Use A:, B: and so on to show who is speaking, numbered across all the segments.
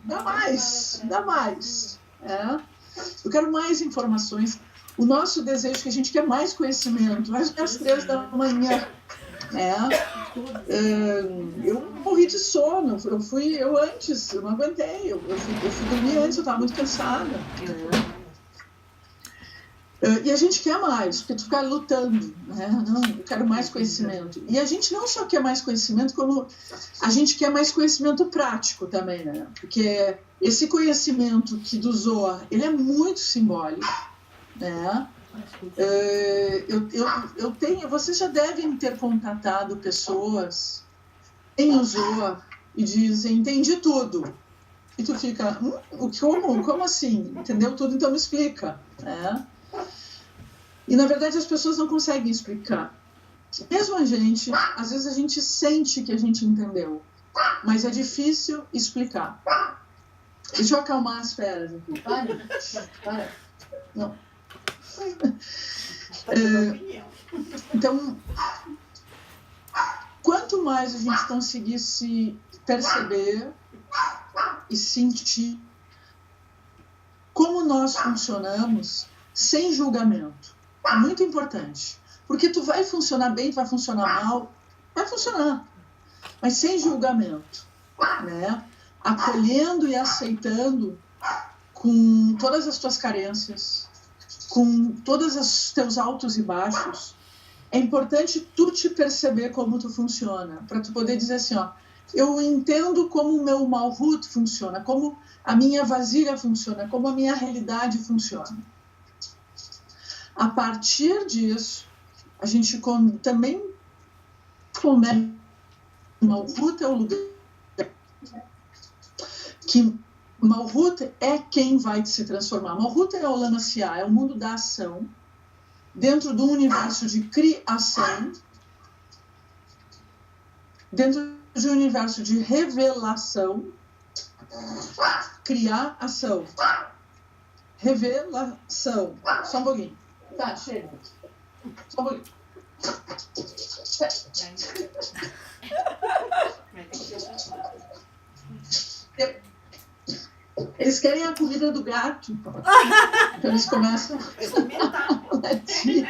A: Dá mais. Eu quero mais informações. O nosso desejo é que a gente quer mais conhecimento. Às 3h, eu morri de sono. Eu não aguentei. Eu fui dormir antes, eu estava muito cansada. E a gente quer mais, porque tu fica lutando, né? Não, eu quero mais conhecimento. E a gente não só quer mais conhecimento, como a gente quer mais conhecimento prático também, né? Porque esse conhecimento que do Zohar, ele é muito simbólico, né? Vocês já devem ter contatado pessoas em o Zohar e dizem, entendi tudo. E tu fica, como assim? Entendeu tudo? Então me explica, né? E, na verdade, as pessoas não conseguem explicar. Mesmo a gente, às vezes a gente sente que a gente entendeu, mas é difícil explicar. Deixa eu acalmar as feras aqui. Para. Não. Então, quanto mais a gente conseguir se perceber e sentir como nós funcionamos sem julgamento, é muito importante, porque tu vai funcionar bem, tu vai funcionar mal, vai funcionar, mas sem julgamento, né? Acolhendo e aceitando com todas as tuas carências, com todos os teus altos e baixos. É importante tu te perceber como tu funciona, para tu poder dizer assim, ó, eu entendo como o meu malhut funciona, como a minha vasilha funciona, como a minha realidade funciona. A partir disso, a gente também começa. Malhut é o lugar que Malhut é quem vai se transformar. Malhut é o Olam Asiá, é o mundo da ação, dentro do universo de criação, dentro de um universo de revelação, criar ação, revelação. Só um pouquinho. Tá, chega. Só um pouquinho. Eles querem a comida do gato. Então eles começam a latir.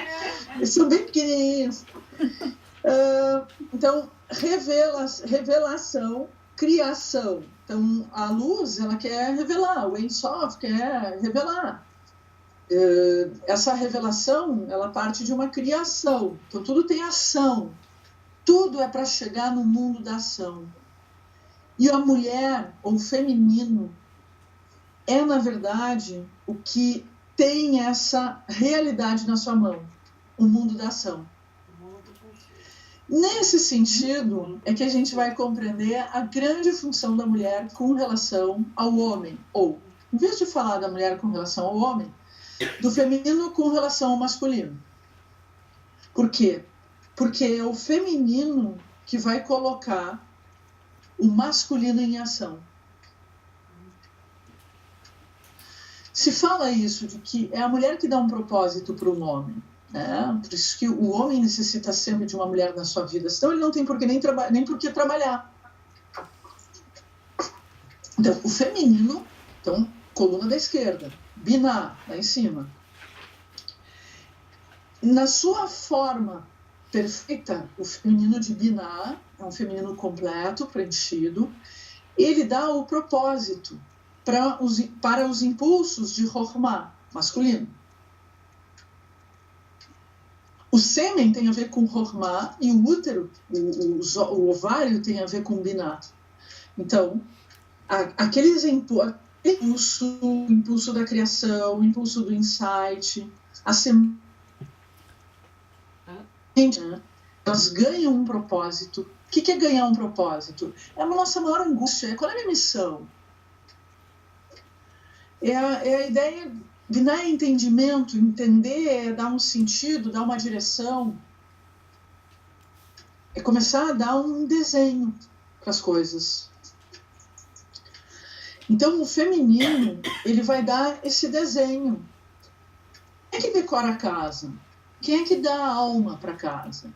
A: Eles são bem pequenininhos. Então, revelação, criação. Então, a luz, ela quer revelar. O Ein Sof quer revelar. Essa revelação, ela parte de uma criação. Então, tudo tem ação. Tudo é para chegar no mundo da ação. E a mulher, ou o feminino, é, na verdade, o que tem essa realidade na sua mão. O mundo da ação. Nesse sentido, é que a gente vai compreender a grande função da mulher com relação ao homem. Ou, em vez de falar da mulher com relação ao homem, do feminino com relação ao masculino. Por quê? Porque é o feminino que vai colocar o masculino em ação. Se fala isso, de que é a mulher que dá um propósito para o homem. Né? Por isso que o homem necessita sempre de uma mulher na sua vida, senão ele não tem por que nem por que trabalhar. Então, o feminino, então, coluna da esquerda, Biná, lá em cima. Na sua forma perfeita, o feminino de Biná é um feminino completo, preenchido. Ele dá o propósito para os impulsos de Chokhmah, masculino. O sêmen tem a ver com Chokhmah e o útero, o ovário, tem a ver com Biná. Então, aqueles impulso da criação, o impulso do insight, a semente, elas ganham um propósito. O que é ganhar um propósito? É a nossa maior angústia. Qual é a minha missão? É a ideia de dar entendimento, entender, é dar um sentido, dar uma direção. É começar a dar um desenho para as coisas. Então, o feminino, ele vai dar esse desenho. Quem é que decora a casa? Quem é que dá a alma para a casa?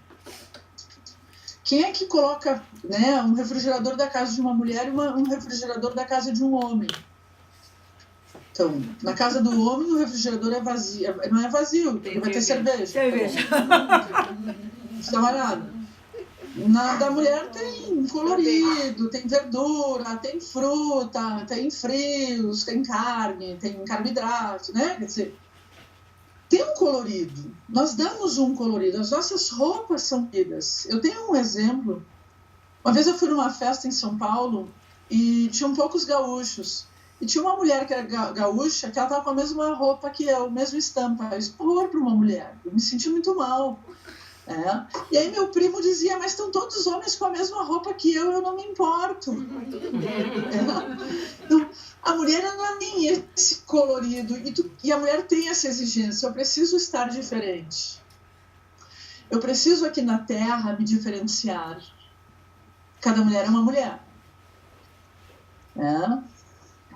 A: Quem é que coloca, né, um refrigerador da casa de uma mulher e um refrigerador da casa de um homem? Então, na casa do homem, o refrigerador é vazio, não é vazio, porque vai ter cerveja.
B: Cerveja.
A: Está malhado. Na da mulher tem colorido, tem verdura, tem fruta, tem frios, tem carne, tem carboidrato, né? Quer dizer, tem um colorido. Nós damos um colorido. As nossas roupas são coloridas. Eu tenho um exemplo. Uma vez eu fui numa festa em São Paulo e tinham poucos gaúchos. E tinha uma mulher que era gaúcha, que ela estava com a mesma roupa que eu, mesma estampa. Isso é horror para uma mulher. Eu me senti muito mal. E aí meu primo dizia, mas estão todos os homens com a mesma roupa que eu não me importo. Então, a mulher não tem esse colorido e a mulher tem essa exigência. Eu preciso estar diferente. Eu preciso aqui na Terra me diferenciar. Cada mulher é uma mulher.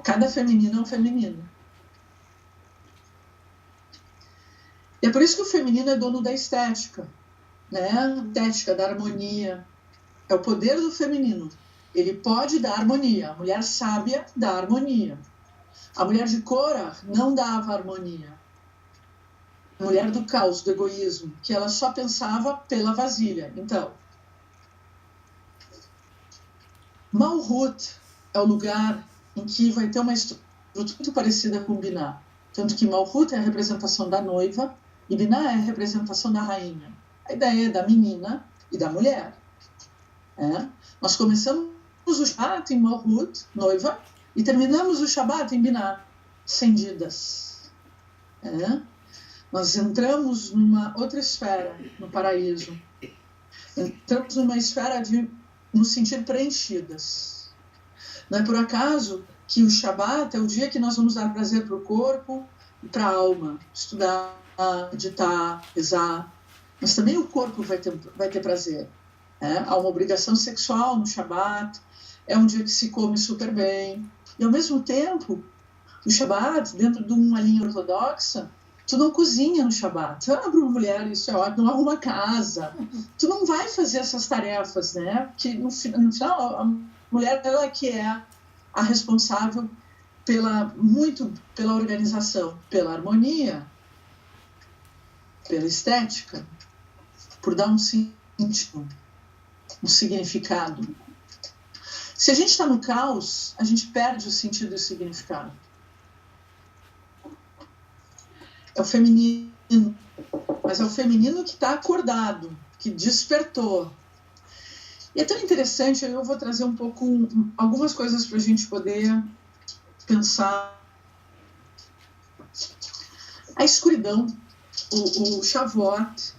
A: Cada feminino é um feminino. E é por isso que o feminino é dono da estética. Estética, da harmonia. É o poder do feminino. Ele pode dar harmonia. A mulher sábia dá harmonia. A mulher de Cora não dava harmonia. A mulher do caos, do egoísmo, que ela só pensava pela vasilha. Então, Malhut é o lugar em que vai ter uma estrutura muito parecida com Binah. Tanto que Malhut é a representação da noiva e Binah é a representação da rainha. A ideia é da menina e da mulher. Nós começamos o Shabbat em Malhut, noiva, e terminamos o Shabbat em Binah, cendidas. Nós entramos numa outra esfera, no paraíso. Entramos numa esfera de nos sentir preenchidas. Não é por acaso que o Shabbat é o dia que nós vamos dar prazer para o corpo e para a alma. Estudar, meditar, rezar. Mas também o corpo vai ter prazer. Há uma obrigação sexual no Shabbat. É um dia que se come super bem. E, ao mesmo tempo, o Shabbat, dentro de uma linha ortodoxa, tu não cozinha no Shabbat. Para uma mulher, isso é óbvio, não arruma casa. Tu não vai fazer essas tarefas, né? Porque, no final, a mulher ela que é a responsável pela organização, pela harmonia, pela estética, por dar um sentido, um significado. Se a gente está no caos, a gente perde o sentido e o significado. É o feminino, mas é o feminino que está acordado, que despertou. E é tão interessante, eu vou trazer um pouco, algumas coisas para a gente poder pensar. A escuridão, o Shavuot,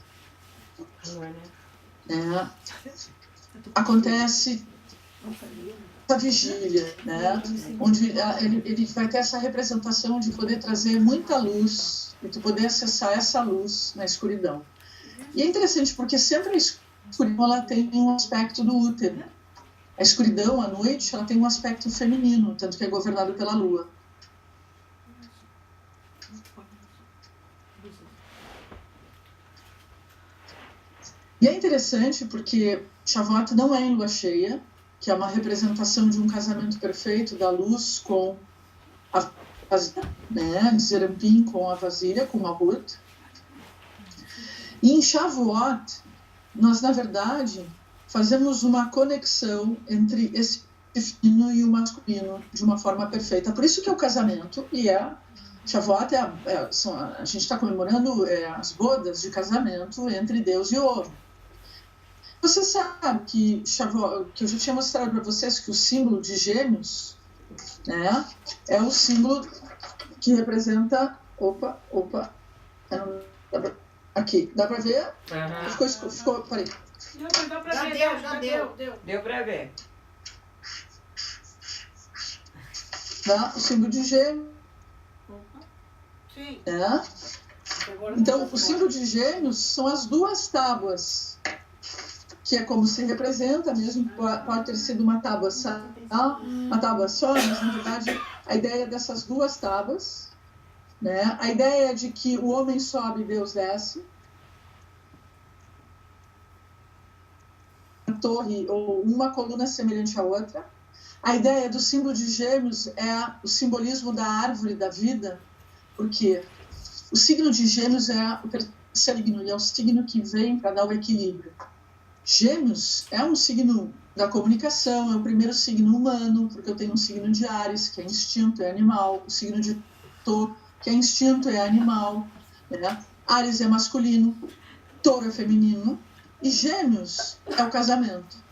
A: acontece a vigília, onde ele vai ter essa representação de poder trazer muita luz e tu poder acessar essa luz na escuridão. E é interessante porque sempre a escuridão ela tem um aspecto do útero. A escuridão, à noite, ela tem um aspecto feminino, tanto que é governado pela lua. E é interessante porque Shavuot não é em lua cheia, que é uma representação de um casamento perfeito da luz com a vasilha, de Zerampim com a vasilha, com Malhut. E em Shavuot, nós, na verdade, fazemos uma conexão entre esse feminino e o masculino de uma forma perfeita. Por isso que é o casamento, e Shavuot a gente está comemorando as bodas de casamento entre Deus e o homem. Você sabe que Shavuot, que eu já tinha mostrado para vocês que o símbolo de Gêmeos, é o símbolo que representa... Aqui, dá para ver? Ficou, peraí.
B: Já deu. Deu para ver.
A: O símbolo de Gêmeos.
B: Sim.
A: Então, o símbolo de Gêmeos são as duas tábuas, que é como se representa, mesmo pode ter sido uma tábua só, mas na verdade a ideia dessas duas tábuas, a ideia é de que o homem sobe e Deus desce, torre ou uma coluna semelhante à outra. A ideia do símbolo de Gêmeos é o simbolismo da árvore da vida, porque o signo de Gêmeos é o terceiro signo, e é o signo que vem para dar o equilíbrio. Gêmeos é um signo da comunicação, é o primeiro signo humano, porque eu tenho um signo de Áries, que é instinto, é animal, o signo de Touro, que é instinto, é animal, né? Áries é masculino, Touro é feminino, e Gêmeos é o casamento.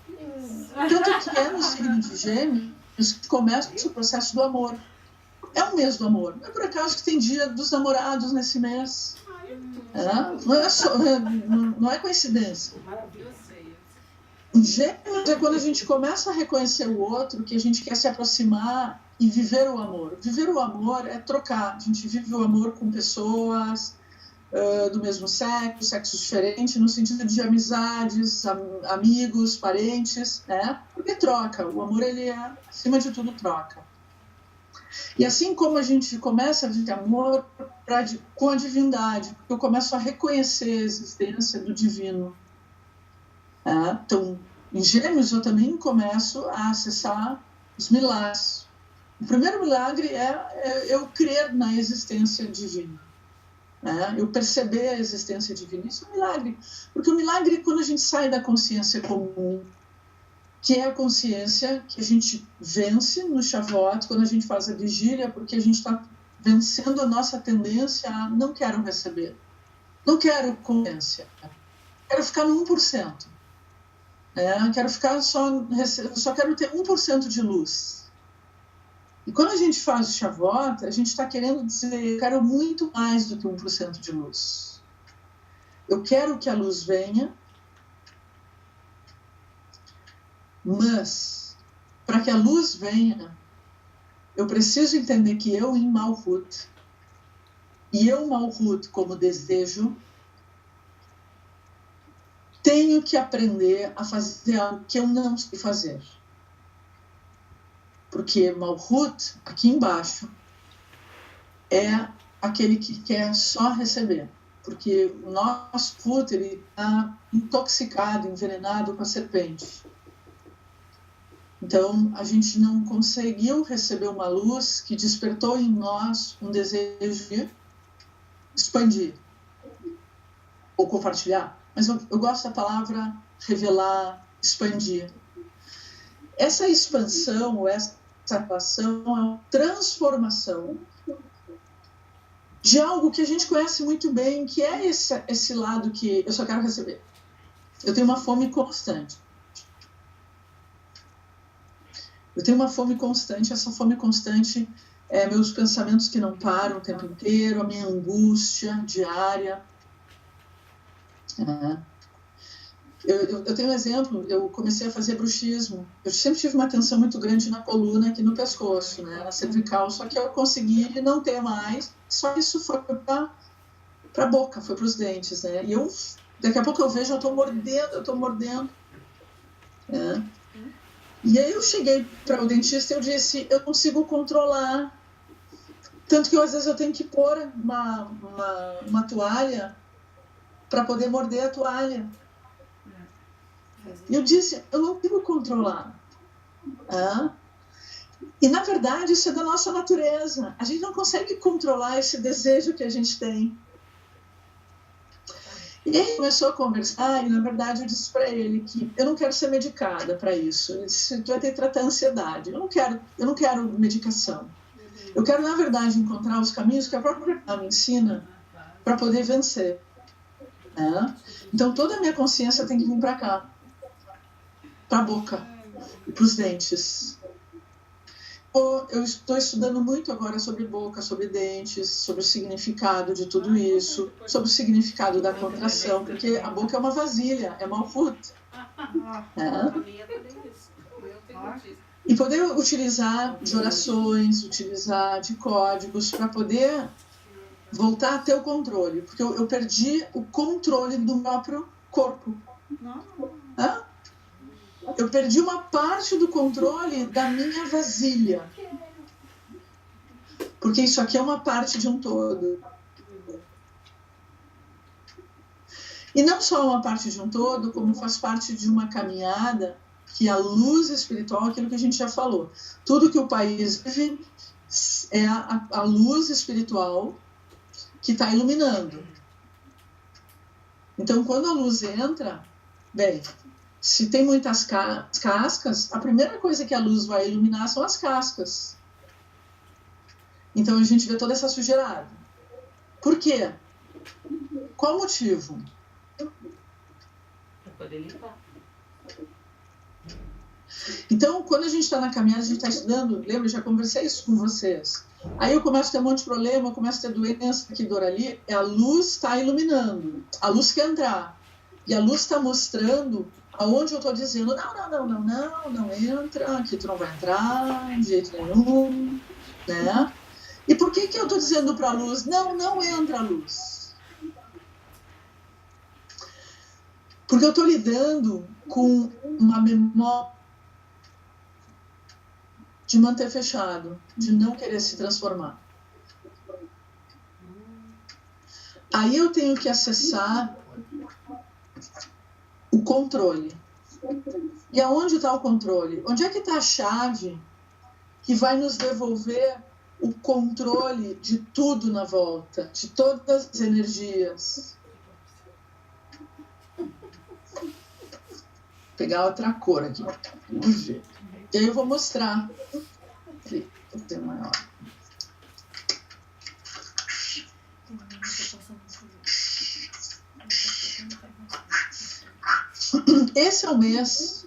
A: Tanto que é no signo de Gêmeos que começa o processo do amor. É o mês do amor. Não é por acaso que tem dia dos namorados nesse mês. Não é coincidência. Gêmeos é quando a gente começa a reconhecer o outro, que a gente quer se aproximar e viver o amor. Viver o amor é trocar. A gente vive o amor com pessoas do mesmo sexo, sexos diferentes, no sentido de amizades, amigos, parentes, né? Porque troca. O amor, ele é, acima de tudo, troca. E assim como a gente começa a viver amor com a divindade, porque eu começo a reconhecer a existência do divino. Então, em Gêmeos, eu também começo a acessar os milagres. O primeiro milagre é eu crer na existência divina. Eu perceber a existência divina. Isso é um milagre. Porque o milagre é quando a gente sai da consciência comum, que é a consciência que a gente vence no Shavuot, quando a gente faz a vigília, porque a gente está vencendo a nossa tendência a não quero receber. Não quero consciência. Quero ficar no 1%. Quero ficar só quero ter 1% de luz. E quando a gente faz o Shavuot, a gente está querendo dizer, eu quero muito mais do que 1% de luz. Eu quero que a luz venha, mas para que a luz venha, eu preciso entender que eu em Malhut, e eu Malhut como desejo, tenho que aprender a fazer algo que eu não sei fazer. Porque Malhut, aqui embaixo, é aquele que quer só receber. Porque o nosso Hut está intoxicado, envenenado com a serpente. Então, a gente não conseguiu receber uma luz que despertou em nós um desejo de expandir ou compartilhar. Mas eu gosto da palavra revelar, expandir. Essa expansão, ou essa atuação, é uma transformação de algo que a gente conhece muito bem, que é esse lado que eu só quero receber. Eu tenho uma fome constante. Essa fome constante é meus pensamentos que não param o tempo inteiro, a minha angústia diária. Eu tenho um exemplo, eu comecei a fazer bruxismo. Eu sempre tive uma tensão muito grande na coluna, aqui no pescoço, né, na cervical, só que eu consegui não ter mais, só que isso foi para a boca, foi para os dentes, né, e daqui a pouco eu vejo, eu estou mordendo. E aí eu cheguei para o dentista e eu disse, eu consigo controlar, tanto que às vezes eu tenho que pôr uma toalha para poder morder a toalha. E eu disse, eu não consigo controlar. E, na verdade, isso é da nossa natureza. A gente não consegue controlar esse desejo que a gente tem. E aí começou a conversar e, na verdade, eu disse para ele que eu não quero ser medicada para isso. Ele disse, tu vai ter que tratar a ansiedade. Eu não quero medicação. Eu quero, na verdade, encontrar os caminhos que a própria me ensina para poder vencer. Então, toda a minha consciência tem que vir para cá. Para a boca e para os dentes. Eu estou estudando muito agora sobre boca, sobre dentes, sobre o significado de tudo isso, sobre o significado da contração, porque a boca é uma vasilha, é Malhut. E poder utilizar de orações, utilizar de códigos para poder voltar a ter o controle, porque eu perdi o controle do próprio corpo. Eu perdi uma parte do controle da minha vasilha. Porque isso aqui é uma parte de um todo. E não só uma parte de um todo, como faz parte de uma caminhada que a luz espiritual, aquilo que a gente já falou, tudo que o país vive é a luz espiritual que está iluminando. Então, quando a luz entra, bem, se tem muitas cascas, a primeira coisa que a luz vai iluminar são as cascas. Então, a gente vê toda essa sujeirada. Por quê? Qual o motivo?
B: Para poder limpar.
A: Então, quando a gente está na caminhada, a gente está estudando, lembra, já conversei isso com vocês. Aí eu começo a ter um monte de problema, começo a ter doença aqui, dor ali, a luz está iluminando, a luz quer entrar. E a luz está mostrando aonde eu estou dizendo, não entra, aqui tu não vai entrar, de jeito nenhum, né? E por que eu estou dizendo para a luz, não entra a luz? Porque eu estou lidando com uma memória de manter fechado, de não querer se transformar. Aí eu tenho que acessar o controle. E aonde está o controle? Onde é que está a chave que vai nos devolver o controle de tudo na volta, de todas as energias? Vou pegar outra cor aqui. Vamos ver. E aí eu vou mostrar. Vou ter maior. Esse é o mês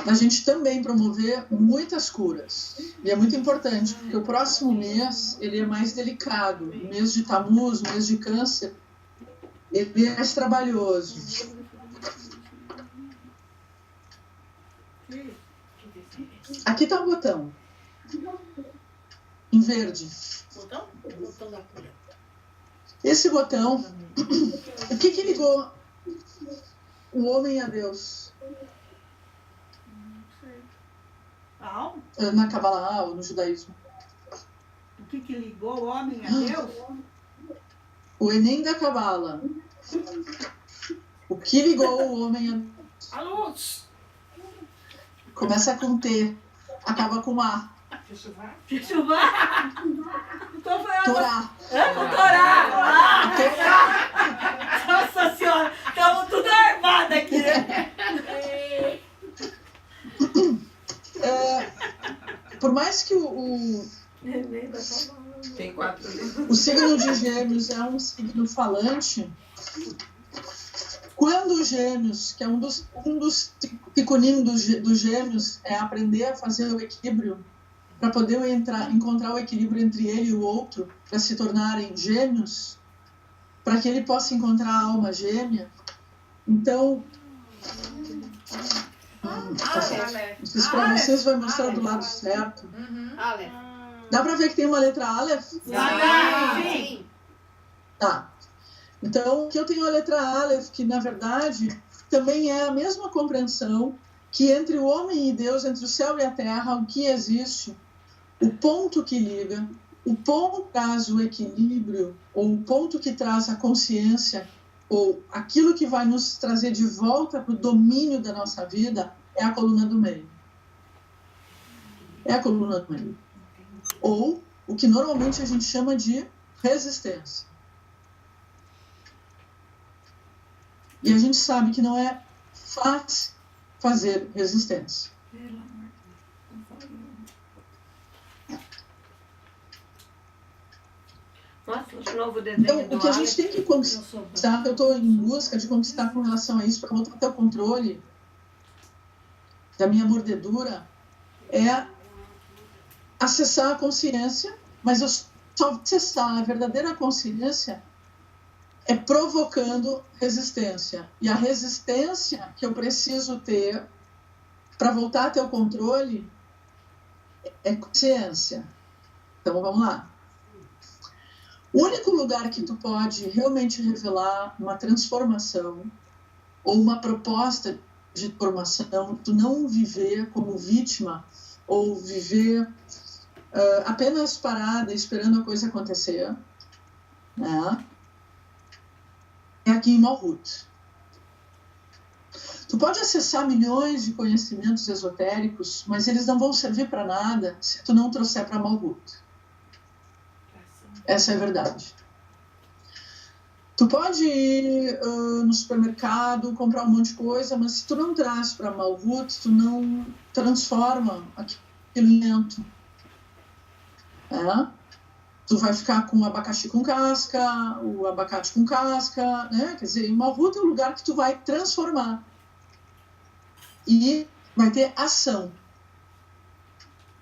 A: da gente também promover muitas curas. E é muito importante, porque o próximo mês ele é mais delicado. O mês de Tamuz, o mês de Câncer, ele é mais trabalhoso. Aqui está o botão. Em verde.
B: Botão? Botão da cura.
A: Esse botão, o que ligou o homem a Deus?
C: Não sei.
A: Na Kabbalah ou no judaísmo.
C: O que ligou o homem a Deus?
A: O Enem da Kabbalah. O que ligou o homem a Deus?
B: A luz.
A: Começa com T, acaba com A.
C: Chuvar? Então foi a
A: Torá.
C: Torá! Nossa senhora, estamos tudo armados aqui, né?
A: Por mais que
B: Tem 4 livros.
A: o signo de Gêmeos é um signo falante, quando os Gêmeos, que é um dos picuninhos dos Gêmeos, é aprender a fazer o equilíbrio, para poder encontrar o equilíbrio entre ele e o outro, para se tornarem gêmeos, para que ele possa encontrar a alma gêmea. Então, não sei se para vocês vai mostrar do lado certo. Dá para ver que tem uma letra Aleph?
C: Sim.
A: Tá. Então, que eu tenho a letra Aleph, que na verdade também é a mesma compreensão que entre o homem e Deus, entre o céu e a terra, o que existe, o ponto que liga, o ponto que traz o equilíbrio, ou o ponto que traz a consciência, ou aquilo que vai nos trazer de volta para o domínio da nossa vida, é a coluna do meio. É a coluna do meio. Ou o que normalmente a gente chama de resistência. E a gente sabe que não é fácil fazer resistência.
B: Nossa, de novo o desenho
A: Então,
B: do
A: o que a gente tem que conquistar, eu estou em busca de conquistar com relação a isso, para voltar até o controle da minha mordedura, é acessar a consciência, mas eu só acessar a verdadeira consciência é provocando resistência. E a resistência que eu preciso ter para voltar a ter o controle é consciência. Então, vamos lá. O único lugar que tu pode realmente revelar uma transformação ou uma proposta de formação, tu não viver como vítima ou viver apenas parada esperando a coisa acontecer, né? é aqui em Malhut. Tu pode acessar milhões de conhecimentos esotéricos, mas eles não vão servir para nada se tu não trouxer para Malhut. Essa é a verdade. Tu pode ir no supermercado, comprar um monte de coisa, mas se tu não traz para Malhut, tu não transforma aquele alimento. Tu vai ficar com o abacaxi com casca, o abacate com casca, né? Quer dizer, Malhut é o lugar que tu vai transformar. E vai ter ação.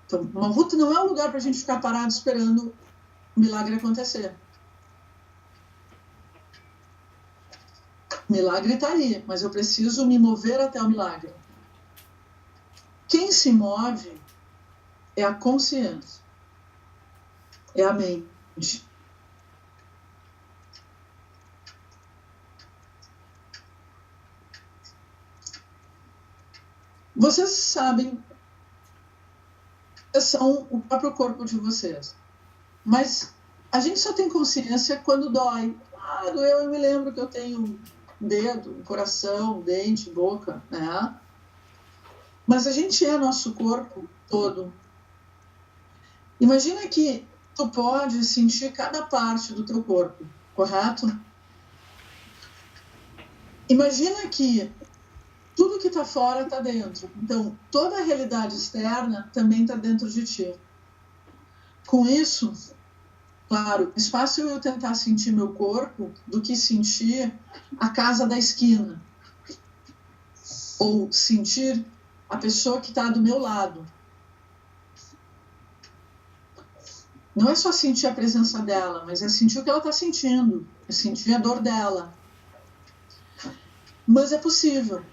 A: Então, Malhut não é um lugar para a gente ficar parado esperando o milagre acontecer. O milagre está aí, mas eu preciso me mover até o milagre. Quem se move é a consciência, é a mente. Vocês sabem, são o próprio corpo de vocês, mas a gente só tem consciência quando dói. Doeu, eu me lembro que eu tenho dedo, coração, dente, boca, né? Mas a gente é nosso corpo todo. Imagina que tu pode sentir cada parte do teu corpo, correto? Imagina que tudo que está fora está dentro. Então, toda a realidade externa também está dentro de ti. Com isso, claro, é mais fácil eu tentar sentir meu corpo do que sentir a casa da esquina. Ou sentir a pessoa que está do meu lado. Não é só sentir a presença dela, mas é sentir o que ela está sentindo. É sentir a dor dela. Mas é possível.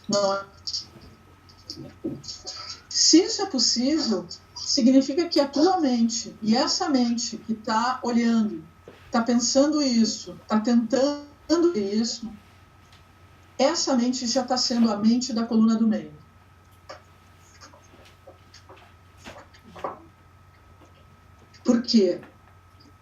A: Não é? Se isso é possível, significa que a tua mente, e essa mente que está olhando, está pensando isso, está tentando isso, essa mente já está sendo a mente da coluna do meio. Por quê?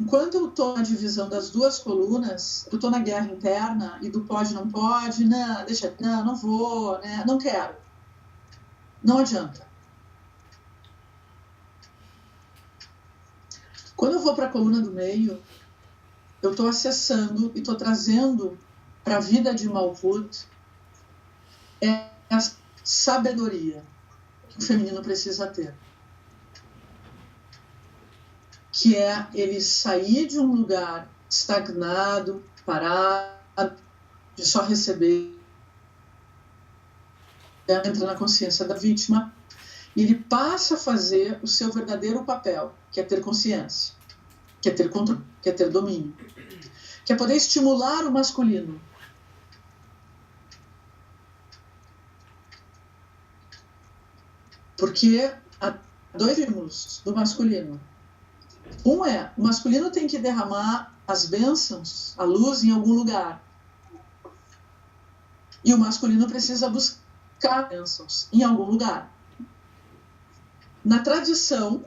A: Enquanto eu estou na divisão das duas colunas, eu estou na guerra interna e do pode, não pode, não vou, né, não quero. Não adianta. Quando eu vou para a coluna do meio, eu estou acessando e estou trazendo para a vida de Malhut a sabedoria que o feminino precisa ter. Que é ele sair de um lugar estagnado, parado, de só receber, entra na consciência da vítima, e ele passa a fazer o seu verdadeiro papel, que é ter consciência, que é ter controle, que é ter domínio, que é poder estimular o masculino. Porque há dois estímulos do masculino. Um é, o masculino tem que derramar as bênçãos, a luz em algum lugar. E o masculino precisa buscar bênçãos em algum lugar. Na tradição,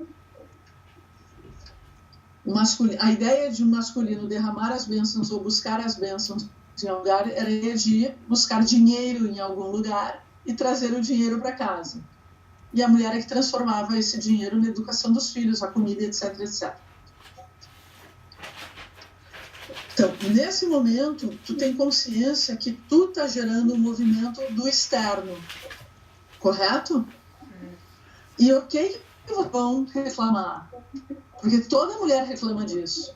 A: a ideia de um masculino derramar as bênçãos ou buscar as bênçãos em algum lugar era de buscar dinheiro em algum lugar e trazer o dinheiro para casa. E a mulher é que transformava esse dinheiro na educação dos filhos, a comida, etc, etc. Então, nesse momento, tu tem consciência que tu está gerando um movimento do externo. Correto? E ok que vão reclamar. Porque toda mulher reclama disso.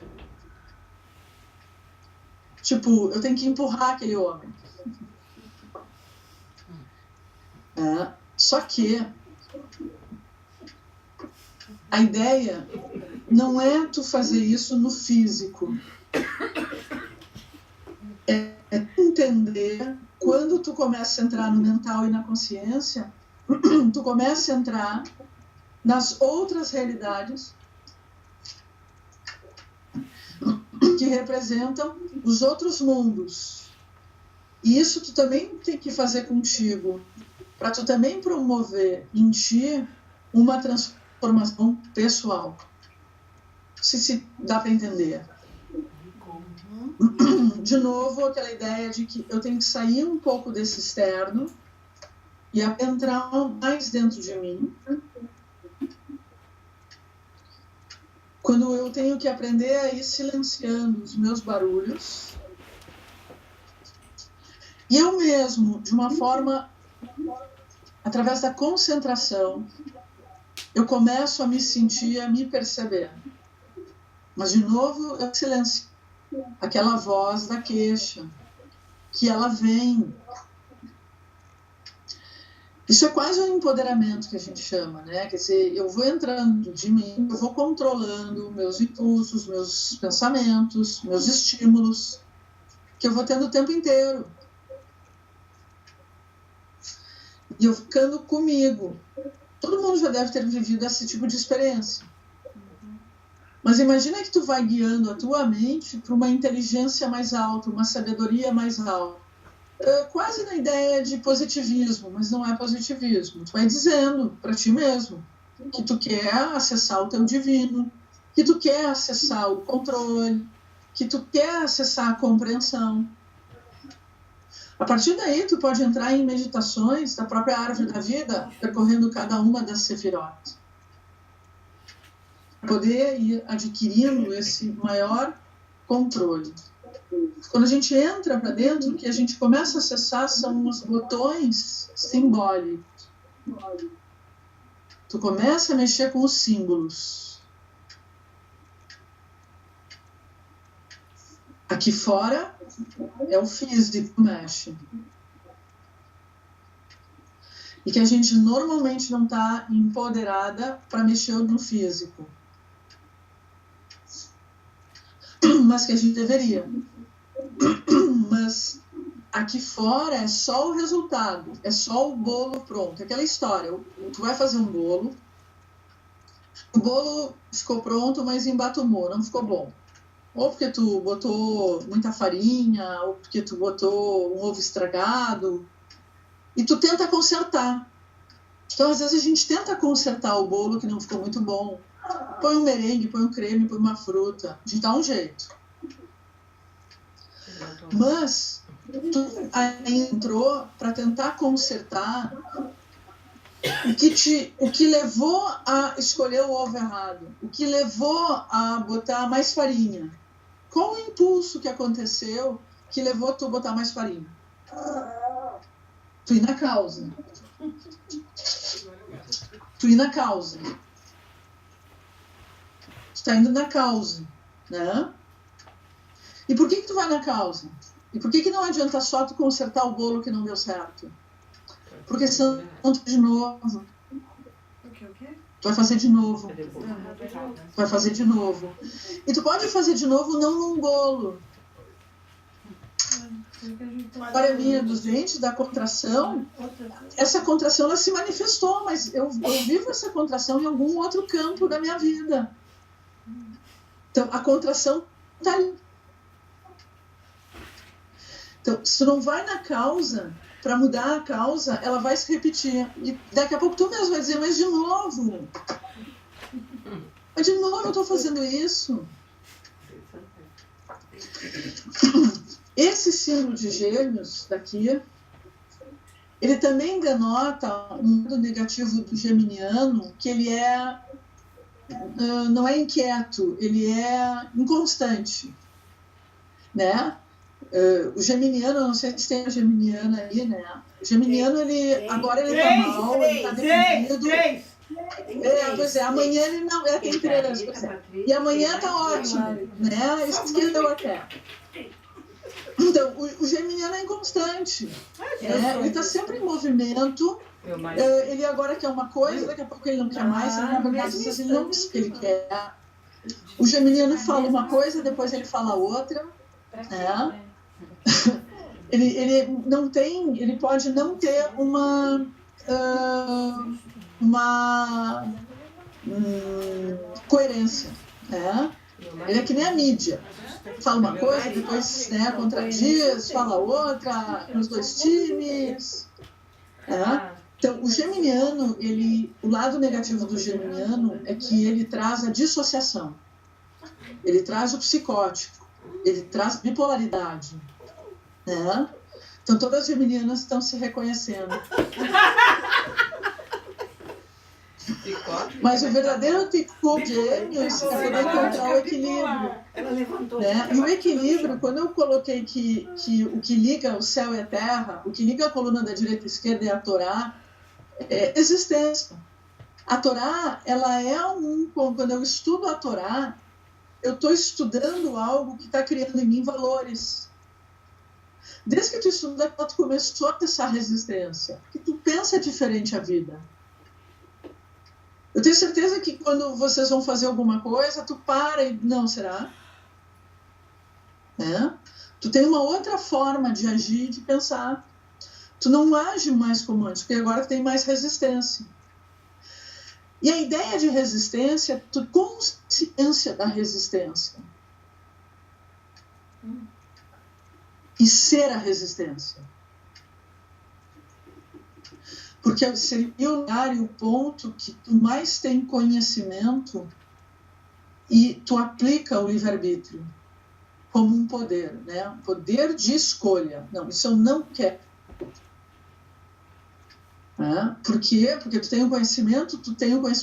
A: Tipo, eu tenho que empurrar aquele homem. Só que a ideia não é tu fazer isso no físico. É entender, quando tu começa a entrar no mental e na consciência, tu começa a entrar nas outras realidades que representam os outros mundos. E isso tu também tem que fazer contigo, para tu também promover em ti uma transformação pessoal. Se dá para entender. de novo, aquela ideia de que eu tenho que sair um pouco desse externo e entrar mais dentro de mim. Quando eu tenho que aprender a ir silenciando os meus barulhos. E eu mesmo, de uma forma, através da concentração, eu começo a me sentir, a me perceber. Mas, de novo, eu silencio aquela voz da queixa, que ela vem. Isso é quase um empoderamento que a gente chama, né? Quer dizer, eu vou entrando de mim, eu vou controlando meus impulsos, meus pensamentos, meus estímulos, que eu vou tendo o tempo inteiro. E eu ficando comigo. Todo mundo já deve ter vivido esse tipo de experiência. Mas imagina que tu vai guiando a tua mente para uma inteligência mais alta, uma sabedoria mais alta. Quase na ideia de positivismo, mas não é positivismo. Tu vai dizendo para ti mesmo que tu quer acessar o teu divino, que tu quer acessar o controle, que tu quer acessar a compreensão. A partir daí, tu pode entrar em meditações da própria árvore da vida, percorrendo cada uma das sefirot. Poder ir adquirindo esse maior controle. Quando a gente entra para dentro, o que a gente começa a acessar são os botões simbólicos. Tu começa a mexer com os símbolos. Aqui fora é o físico que mexe. E que a gente normalmente não está empoderada para mexer no físico. Mas que a gente deveria. Mas aqui fora é só o resultado, é só o bolo pronto. Aquela história, tu vai fazer um bolo, o bolo ficou pronto, mas embatumou, não ficou bom. Ou porque tu botou muita farinha, ou porque tu botou um ovo estragado, e tu tenta consertar. Então, às vezes, a gente tenta consertar o bolo que não ficou muito bom. Põe um merengue, põe um creme, põe uma fruta. A gente dá um jeito. Mas tu aí entrou para tentar consertar o que levou a escolher o ovo errado, o que levou a botar mais farinha. Qual o impulso que aconteceu que levou tu a botar mais farinha? Tu ir na causa. Tu ir na causa. Tu tá indo na causa, né? E por que tu vai na causa? E por que não adianta só tu consertar o bolo que não deu certo? Porque senão tu de novo. Tu vai fazer de novo. Tu vai fazer de novo. E tu pode fazer de novo não num bolo. Agora, minha dos dentes, da contração, essa contração ela se manifestou, mas eu vivo essa contração em algum outro campo da minha vida. Então, a contração está ali. Então, se tu não vai na causa, para mudar a causa, ela vai se repetir. E daqui a pouco tu mesmo vai dizer, mas de novo. Mas de novo eu estou fazendo isso. Esse símbolo de gêmeos daqui, ele também denota um lado negativo do geminiano, que ele não é inquieto, ele é inconstante, né? O geminiano, não sei se tem a geminiana aí, né? O geminiano, agora ele tá mal, ele tá deprimido. Pois é, amanhã ele não, tem 3, pois é. E amanhã tá ótimo, né? Esqueceu até. Então, o geminiano é inconstante. Ele está sempre em movimento. Ele agora quer uma coisa, daqui a pouco ele não quer mais. Na verdade, às vezes ele não diz o que ele quer. O geminiano fala uma coisa, depois ele fala outra. Ele pode não ter uma coerência. Ele é que nem a mídia. Fala uma coisa, depois contradiz, fala outra, nos dois times. Então, o geminiano, o lado negativo do geminiano é que ele traz a dissociação. Ele traz o psicótico. Ele traz bipolaridade, né? Então todas as geminianas estão se reconhecendo. Mas o verdadeiro Ticô Gêmeos é poder encontrar o equilíbrio.
C: Ela levantou.
A: Né? E o equilíbrio, quando eu coloquei que o que liga o céu e a terra, o que liga a coluna da direita e esquerda é a Torá, é existência. A Torá, ela é quando eu estudo a Torá, eu estou estudando algo que está criando em mim valores. Desde que tu estuda, tu começou a ter essa resistência, que tu pensa diferente a vida. Eu tenho certeza que quando vocês vão fazer alguma coisa, tu para e, não, será? Né? Tu tem uma outra forma de agir, de pensar. Tu não age mais como antes, porque agora tem mais resistência. E a ideia de resistência é tu consciência da resistência. E ser a resistência. Porque seria o lugar e o ponto que tu mais tem conhecimento e tu aplica o livre-arbítrio como um poder, né? Um poder de escolha. Não, isso eu não quero. Né? Por quê? Porque tu tem um conhecimento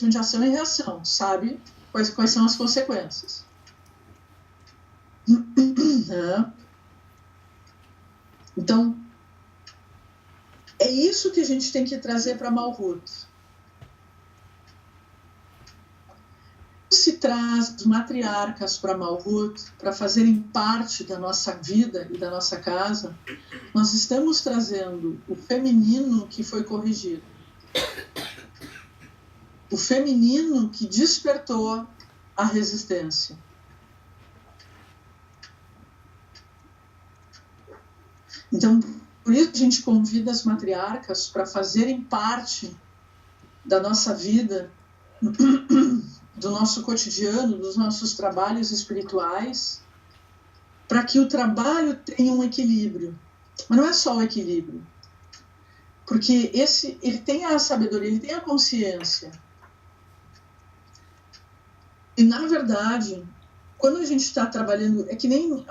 A: de ação e reação, sabe quais são as consequências. Né? Então, é isso que a gente tem que trazer para Malhut. Se traz as matriarcas para Malhut, para fazerem parte da nossa vida e da nossa casa, nós estamos trazendo o feminino que foi corrigido. O feminino que despertou a resistência. Então, por isso a gente convida as matriarcas para fazerem parte da nossa vida, do nosso cotidiano, dos nossos trabalhos espirituais, para que o trabalho tenha um equilíbrio. Mas não é só o equilíbrio, porque ele tem a sabedoria, ele tem a consciência. E, na verdade, quando a gente está trabalhando, é que nem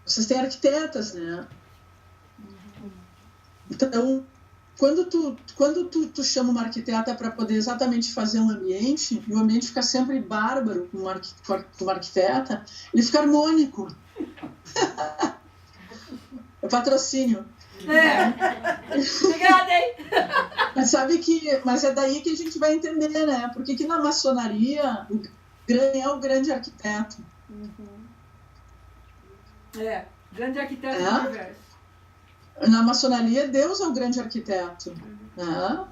A: vocês têm arquitetas, né? Então, quando tu chama uma arquiteta para poder exatamente fazer um ambiente, e o ambiente fica sempre bárbaro com uma arquiteta, ele fica harmônico. É patrocínio.
C: Obrigada, hein?
A: Mas é daí que a gente vai entender, né? Porque que na maçonaria é o grande arquiteto.
C: Grande arquiteto do universo.
A: Na maçonaria, Deus é o grande arquiteto. Né?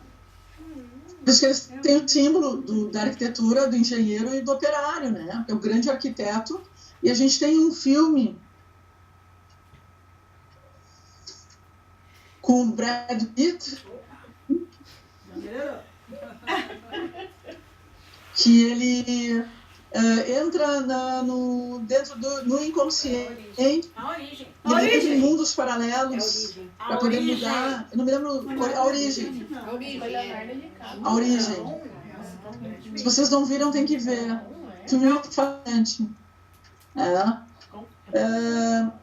A: Por isso que eles têm o símbolo da arquitetura, do engenheiro e do operário, né? É o grande arquiteto. E a gente tem um filme com o Brad Pitt, que ele entra no inconsciente, ele tem mundos paralelos para poder mudar. Eu não me lembro a origem. A origem. Se vocês não viram, tem que ver. Filme muito fascinante.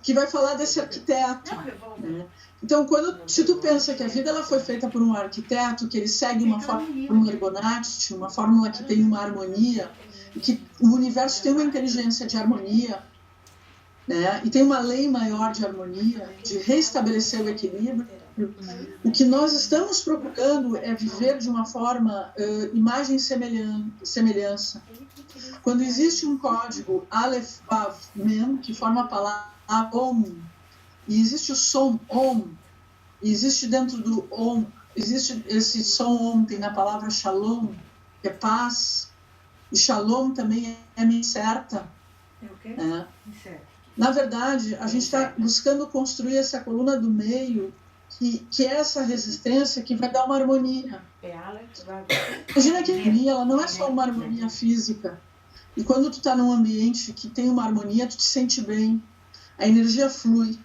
A: Que vai falar desse arquiteto. Né? Então, se tu pensa que a vida ela foi feita por um arquiteto, que ele segue uma fórmula Fibonacci, uma fórmula que tem uma harmonia, e que o universo tem uma inteligência de harmonia, né? E tem uma lei maior de harmonia, de restabelecer o equilíbrio, o que nós estamos procurando é viver de uma forma imagem e semelhança. Quando existe um código Aleph, Vav, Mem, que forma a palavra Om, e existe o som Om, e existe dentro do Om, existe esse som Om, tem na palavra Shalom, que é paz, e Shalom também é certa.
C: É o quê?
A: Na verdade, a gente está buscando construir essa coluna do meio, que é essa resistência que vai dar uma harmonia. Imagina que a harmonia ela não é só uma harmonia física. E quando tu está num ambiente que tem uma harmonia, tu te sente bem. A energia flui.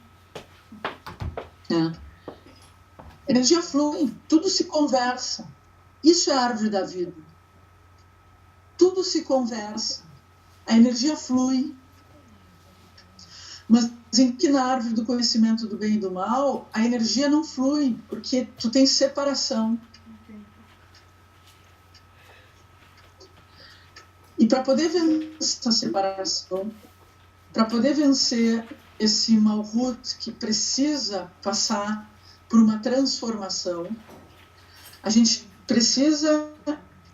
A: A energia flui, tudo se conversa. Isso é a árvore da vida. Tudo se conversa. a energia flui. Mas em que na árvore do conhecimento do bem e do mal, a energia não flui, porque tu tem separação. E para poder vencer essa separação, para poder vencer esse Malhut que precisa passar por uma transformação, a gente precisa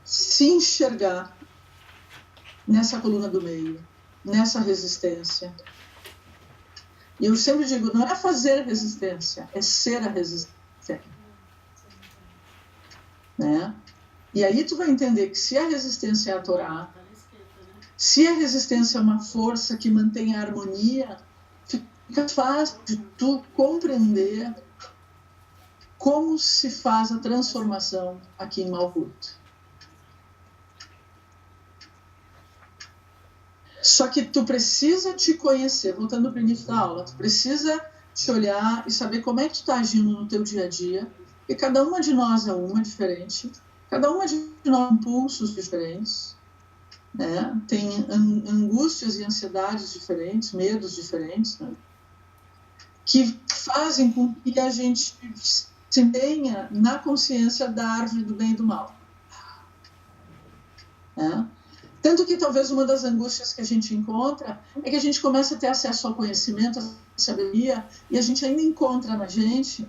A: se enxergar nessa coluna do meio, nessa resistência. E eu sempre digo, não é fazer resistência, é ser a resistência. Né? E aí tu vai entender que se a resistência é a Torá, se a resistência é uma força que mantém a harmonia, fica fácil de tu compreender como se faz a transformação aqui em Malhut. Só que tu precisa te conhecer, voltando para o início da aula, tu precisa te olhar e saber como é que tu está agindo no teu dia a dia, e cada uma de nós é uma diferente, cada uma de nós tem impulsos diferentes, né? Tem angústias e ansiedades diferentes, medos diferentes, né? Que fazem com que a gente se empenha na consciência da árvore do bem e do mal. Né? Tanto que talvez uma das angústias que a gente encontra é que a gente começa a ter acesso ao conhecimento, à sabedoria, e a gente ainda encontra na gente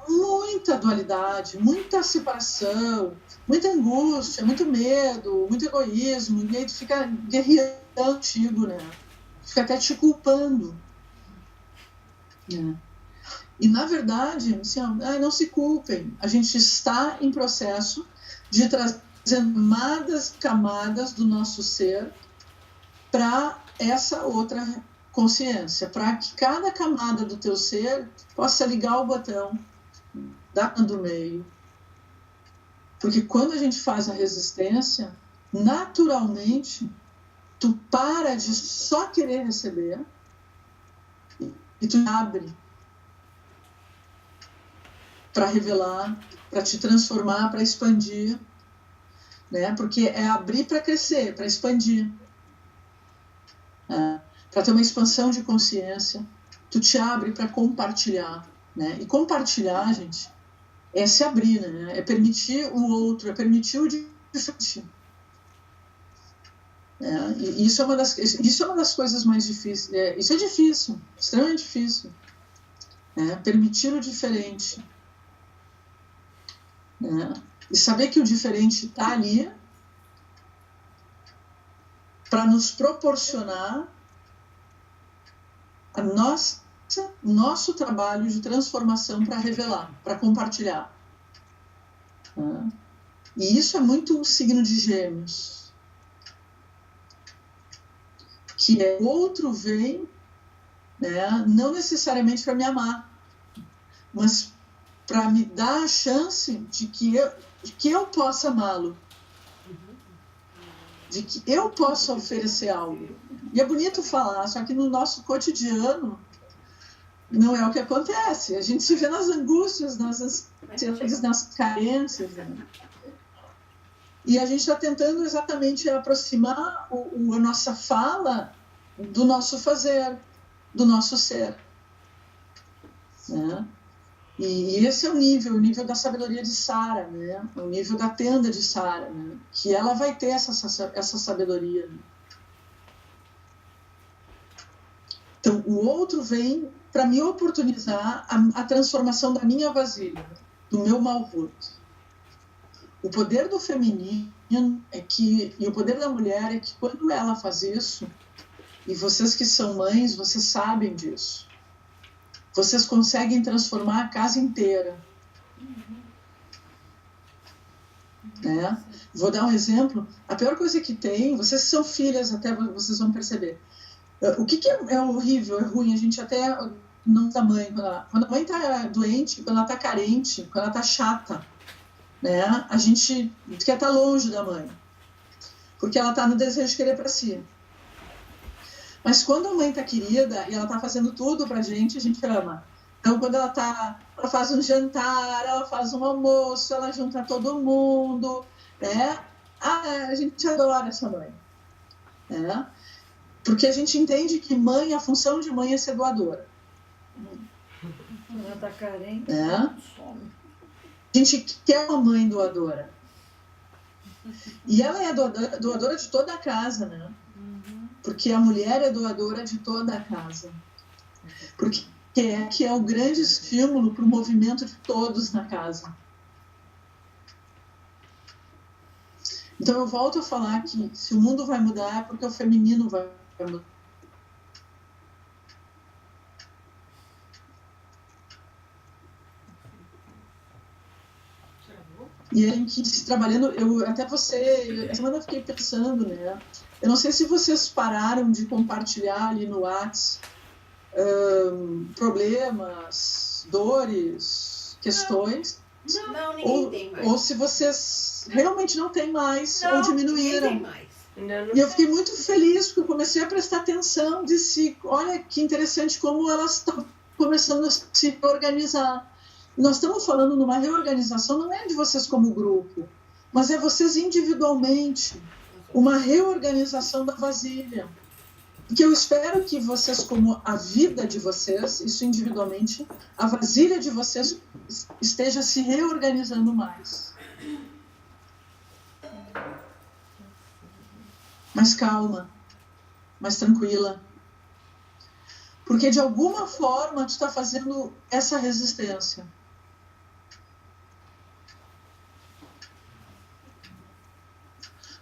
A: muita dualidade, muita separação, muita angústia, muito medo, muito egoísmo, e aí tu fica guerreando contigo, né? Fica até te culpando. Né? E, na verdade, assim, não se culpem. A gente está em processo de trazer camadas do nosso ser para essa outra consciência, para que cada camada do teu ser possa ligar o botão do meio. Porque quando a gente faz a resistência, naturalmente, tu para de só querer receber e tu abre para revelar, para te transformar, para expandir, né? Porque é abrir para crescer, para expandir, para ter uma expansão de consciência. Tu te abre para compartilhar, né? E compartilhar, gente, é se abrir, né? É permitir o outro, é permitir o diferente. E isso é uma das coisas mais difíceis. Isso é difícil, extremamente difícil. Permitir o diferente. E saber que o diferente está ali para nos proporcionar nosso trabalho de transformação para revelar, para compartilhar. E isso é muito um signo de Gêmeos. Que o outro vem, né, não necessariamente para me amar, mas para me dar a chance de que eu possa amá-lo, de que eu possa oferecer algo. E é bonito falar, só que no nosso cotidiano não é o que acontece. A gente se vê nas angústias, nas carências, né? E a gente está tentando exatamente aproximar a nossa fala do nosso fazer, do nosso ser. Né? E esse é o nível da sabedoria de Sara, né? O nível da tenda de Sara, né? Que ela vai ter essa sabedoria. Né? Então, o outro vem para me oportunizar a transformação da minha vasilha, do meu Malhut. O poder do feminino e o poder da mulher é que quando ela faz isso, e vocês que são mães, vocês sabem disso, vocês conseguem transformar a casa inteira. Né? Vou dar um exemplo. A pior coisa que tem, vocês que são filhas, até vocês vão perceber. O que é horrível, é ruim, a gente até não dá mãe. Quando a mãe está doente, quando ela está carente, quando ela está chata, né? A gente quer estar longe da mãe, porque ela está no desejo de querer para si. Mas quando a mãe está querida e ela está fazendo tudo para a gente ama. Então, quando ela faz um jantar, ela faz um almoço, ela junta todo mundo, né? A gente adora essa mãe. Né? Porque a gente entende que mãe, a função de mãe é ser doadora.
C: Ela tá carente.
A: A gente quer uma mãe doadora. E ela é doadora de toda a casa, né? Porque a mulher é doadora de toda a casa. Porque é o grande estímulo para o movimento de todos na casa. Então eu volto a falar que se o mundo vai mudar é porque o feminino vai mudar. E a gente trabalhando, essa semana eu fiquei pensando, né? Eu não sei se vocês pararam de compartilhar ali no WhatsApp problemas, dores, questões.
B: Não, ninguém tem mais.
A: Ou se vocês realmente não têm mais, ou diminuíram.
B: Ninguém tem mais.
A: E eu fiquei muito feliz porque eu comecei a prestar atenção, disse, olha que interessante como elas estão começando a se organizar. Nós estamos falando numa reorganização, não é de vocês como grupo, mas é vocês individualmente, uma reorganização da vasilha. Que eu espero que vocês, como a vida de vocês, isso individualmente, a vasilha de vocês esteja se reorganizando mais. Mais calma, mais tranquila. Porque de alguma forma tu está fazendo essa resistência.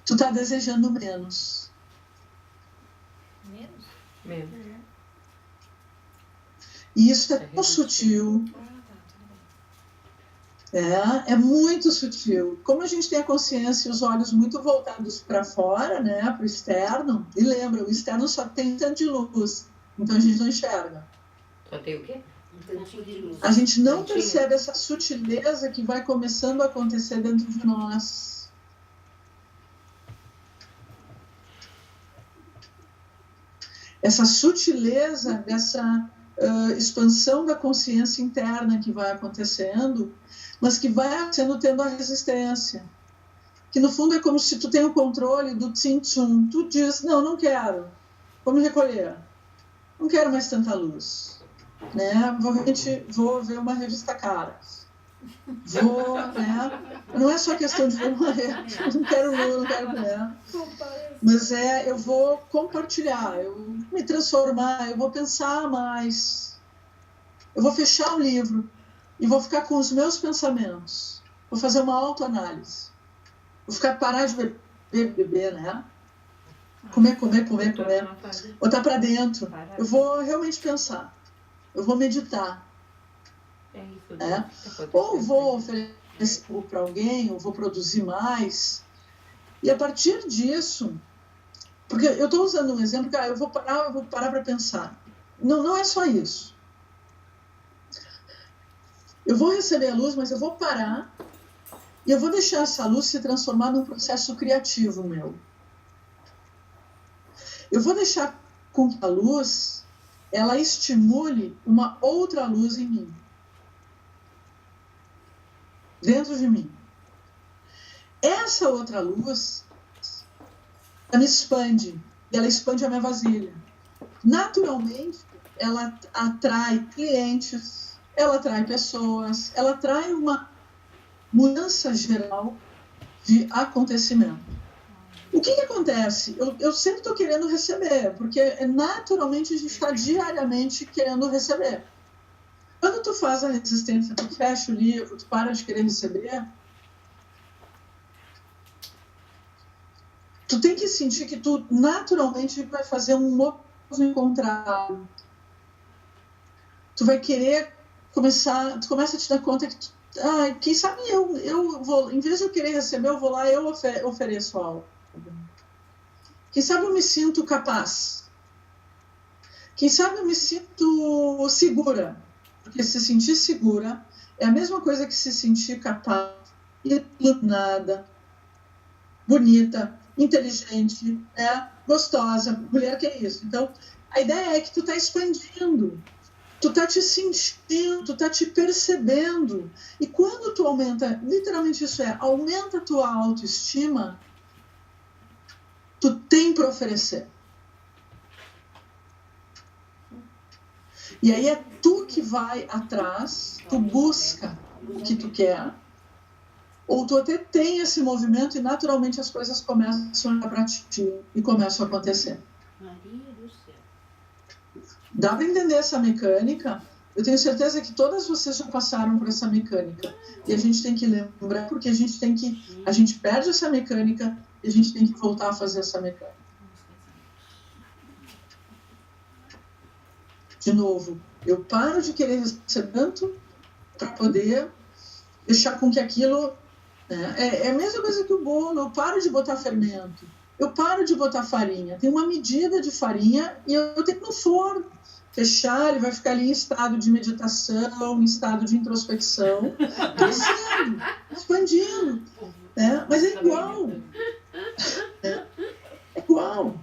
A: Tu está desejando menos.
B: Menos.
A: E isso é tão sutil. É muito sutil. Como a gente tem a consciência e os olhos muito voltados para fora, né, para o externo, e lembra, o externo só tem tanto de luz, então a gente não enxerga.
B: Só tem o quê? Um tantinho de luz.
A: A gente não percebe essa sutileza que vai começando a acontecer dentro de nós. Essa sutileza dessa expansão da consciência interna que vai acontecendo, mas que vai tendo a resistência. Que no fundo é como se tu tem o controle do tsim-tsum. Tu diz, não quero. Vou me recolher. Não quero mais tanta luz. Né? Vou ver uma revista Caras. Não é só questão de ver não quero luz, não quero mulher. Mas eu vou compartilhar, eu vou me transformar, eu vou pensar mais. Eu vou fechar o livro e vou ficar com os meus pensamentos. Vou fazer uma autoanálise. Vou parar de beber, né? Comer. Botar para dentro. Eu vou realmente pensar. Eu vou meditar. Ou vou oferecer para alguém, ou vou produzir mais. E a partir disso, porque eu estou usando um exemplo, que eu vou parar para pensar. Não é só isso. Eu vou receber a luz, mas eu vou parar e eu vou deixar essa luz se transformar num processo criativo meu. Eu vou deixar com que a luz, ela estimule uma outra luz em mim. Dentro de mim. Essa outra luz, ela me expande, e ela expande a minha vasilha. Naturalmente, ela atrai clientes, ela atrai pessoas, ela atrai uma mudança geral de acontecimento. O que acontece? Eu sempre estou querendo receber, porque naturalmente a gente está diariamente querendo receber. Quando tu faz a resistência, tu fecha o livro, tu para de querer receber, tu tem que sentir que tu naturalmente vai fazer um novo encontrado. Tu vai querer tu começa a te dar conta que quem sabe eu vou, em vez de eu querer receber, eu vou lá e eu ofereço algo. Quem sabe eu me sinto capaz. Quem sabe eu me sinto segura. Porque se sentir segura é a mesma coisa que se sentir capaz, iluminada, bonita, inteligente, gostosa, mulher que é isso. Então, a ideia é que tu está expandindo, tu está te sentindo, tu está te percebendo. E quando tu aumenta, literalmente isso aumenta a tua autoestima, tu tem para oferecer. E aí é tu que vai atrás, tu busca o que tu quer, ou tu até tem esse movimento e naturalmente as coisas começam a olhar para ti e começam a acontecer. Dá para entender essa mecânica? Eu tenho certeza que todas vocês já passaram por essa mecânica. E a gente tem que lembrar, porque a gente perde essa mecânica e a gente tem que voltar a fazer essa mecânica. De novo, eu paro de querer receber tanto para poder deixar com que aquilo... É a mesma coisa que o bolo. Eu paro de botar fermento. Eu paro de botar farinha. Tem uma medida de farinha e eu tenho que ir no forno. Fechar, ele vai ficar ali em estado de meditação, em estado de introspecção, crescendo, expandindo. Mas é igual. É igual.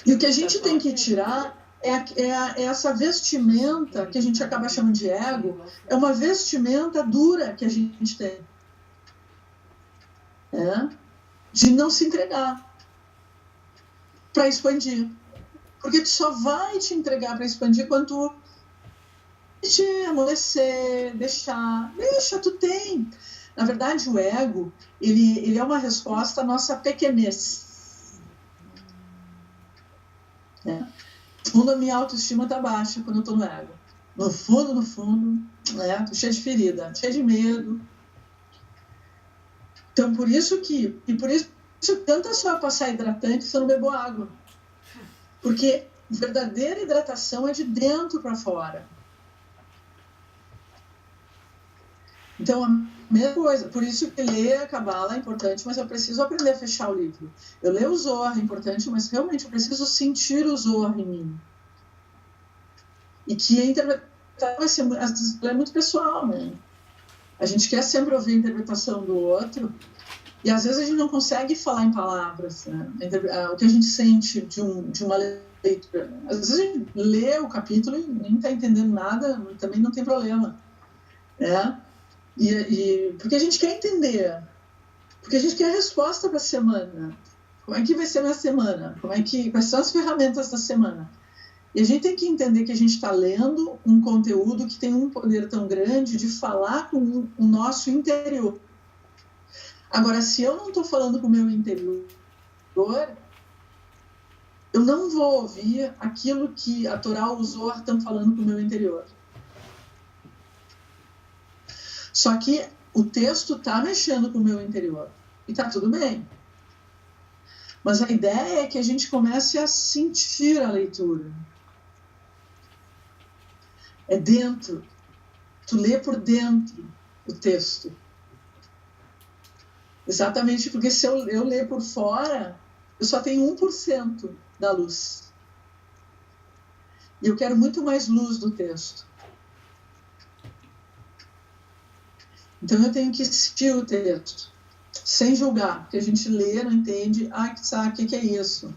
A: E o que a gente tem que tirar é essa vestimenta que a gente acaba chamando de ego, é uma vestimenta dura que a gente tem. De não se entregar para expandir. Porque tu só vai te entregar para expandir quando tu te amolecer, deixa, tu tem. Na verdade, o ego, ele é uma resposta à nossa pequenez. No fundo, a minha autoestima está baixa quando eu estou no ego. No fundo, tô cheia de ferida, cheia de medo. Então, por isso tenta só passar hidratante se eu não bebo água. Porque verdadeira hidratação é de dentro para fora. Então, a mesma coisa. Por isso que ler a Cabala é importante, mas eu preciso aprender a fechar o livro. Eu leio o Zohar, é importante, mas realmente eu preciso sentir o Zohar em mim. E que a interpretação é muito pessoal, né? A gente quer sempre ouvir a interpretação do outro, e às vezes a gente não consegue falar em palavras, né? O que a gente sente de uma leitura. Às vezes a gente lê o capítulo e nem está entendendo nada, também não tem problema. Porque a gente quer entender, porque a gente quer a resposta para a semana. Como é que vai ser a minha semana? Quais são as ferramentas da semana? E a gente tem que entender que a gente está lendo um conteúdo que tem um poder tão grande de falar com o nosso interior. Agora, se eu não estou falando com o meu interior, eu não vou ouvir aquilo que a Torá ou o Zohar estão falando com o meu interior. Só que o texto está mexendo com o meu interior. E está tudo bem. Mas a ideia é que a gente comece a sentir a leitura. É dentro. Tu lê por dentro o texto. Exatamente porque se eu ler por fora, eu só tenho 1% da luz. E eu quero muito mais luz do texto. Então eu tenho que assistir o texto, sem julgar, porque a gente lê, não entende, o que é isso?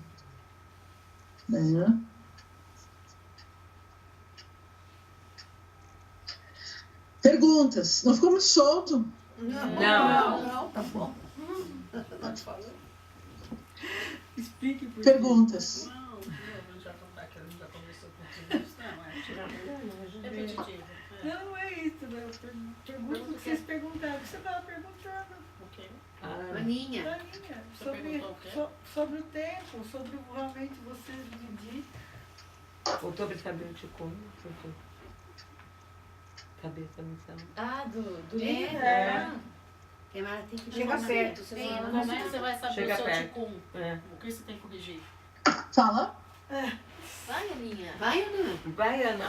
A: Perguntas. Não ficou muito solto?
C: Não, tá bom.
B: Pode falar.
C: Explique por quê.
A: Perguntas.
B: Não, já conversou com isso. Não, é repetitivo.
C: Não é isso, né? Pergunta o que vocês perguntaram. O que você estava perguntando?
B: O quê?
D: Aninha.
C: Sobre o tempo, sobre realmente você dividir.
E: Voltou para cabelo de como? Cabeça missão.
D: Do livro? Tem que
E: Chega perto.
B: Como é que você vai saber
E: Chega
B: o seu
E: perto.
B: ticum?
E: É.
B: O que você tem que corrigir?
A: Fala.
B: Vai, Aninha.
D: Vai ou não?
E: Vai, Ana.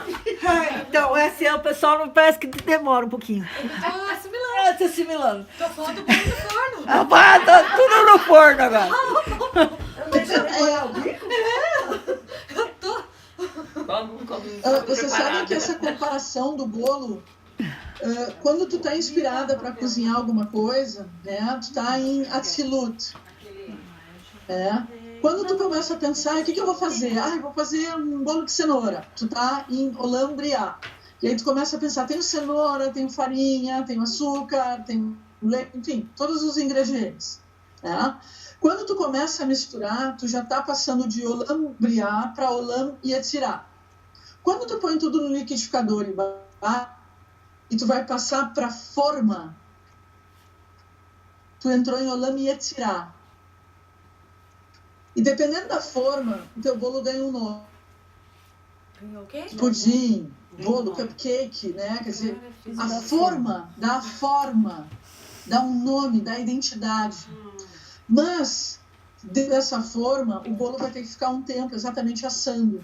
C: Então, esse é o pessoal, não parece que demora um pouquinho.
B: Ah, assimilando.
C: Tá assimilando.
B: Tô falando do bolo do forno.
C: Tá tudo no forno agora.
A: Você sabe que essa comparação do bolo, quando tu tá inspirada para cozinhar alguma coisa, né, tu tá em Atzilut. Quando tu começa a pensar, o que eu vou fazer? Eu vou fazer um bolo de cenoura. Tu tá em Olam Briá. E aí tu começa a pensar, tenho cenoura, tenho farinha, tenho açúcar, tenho leite, enfim, todos os ingredientes. Quando tu começa a misturar, tu já tá passando de Olam Briá para Olam Yetzirah. quando tu põe tudo no liquidificador e tu vai passar para forma, tu entrou em Olam Yetzirah. E dependendo da forma, o teu bolo ganha um nome.
C: Ganhou o quê?
A: Pudim, bolo, cupcake, né? Quer dizer, a forma, dá um nome, dá identidade. Mas, dessa forma, o bolo vai ter que ficar um tempo exatamente assando,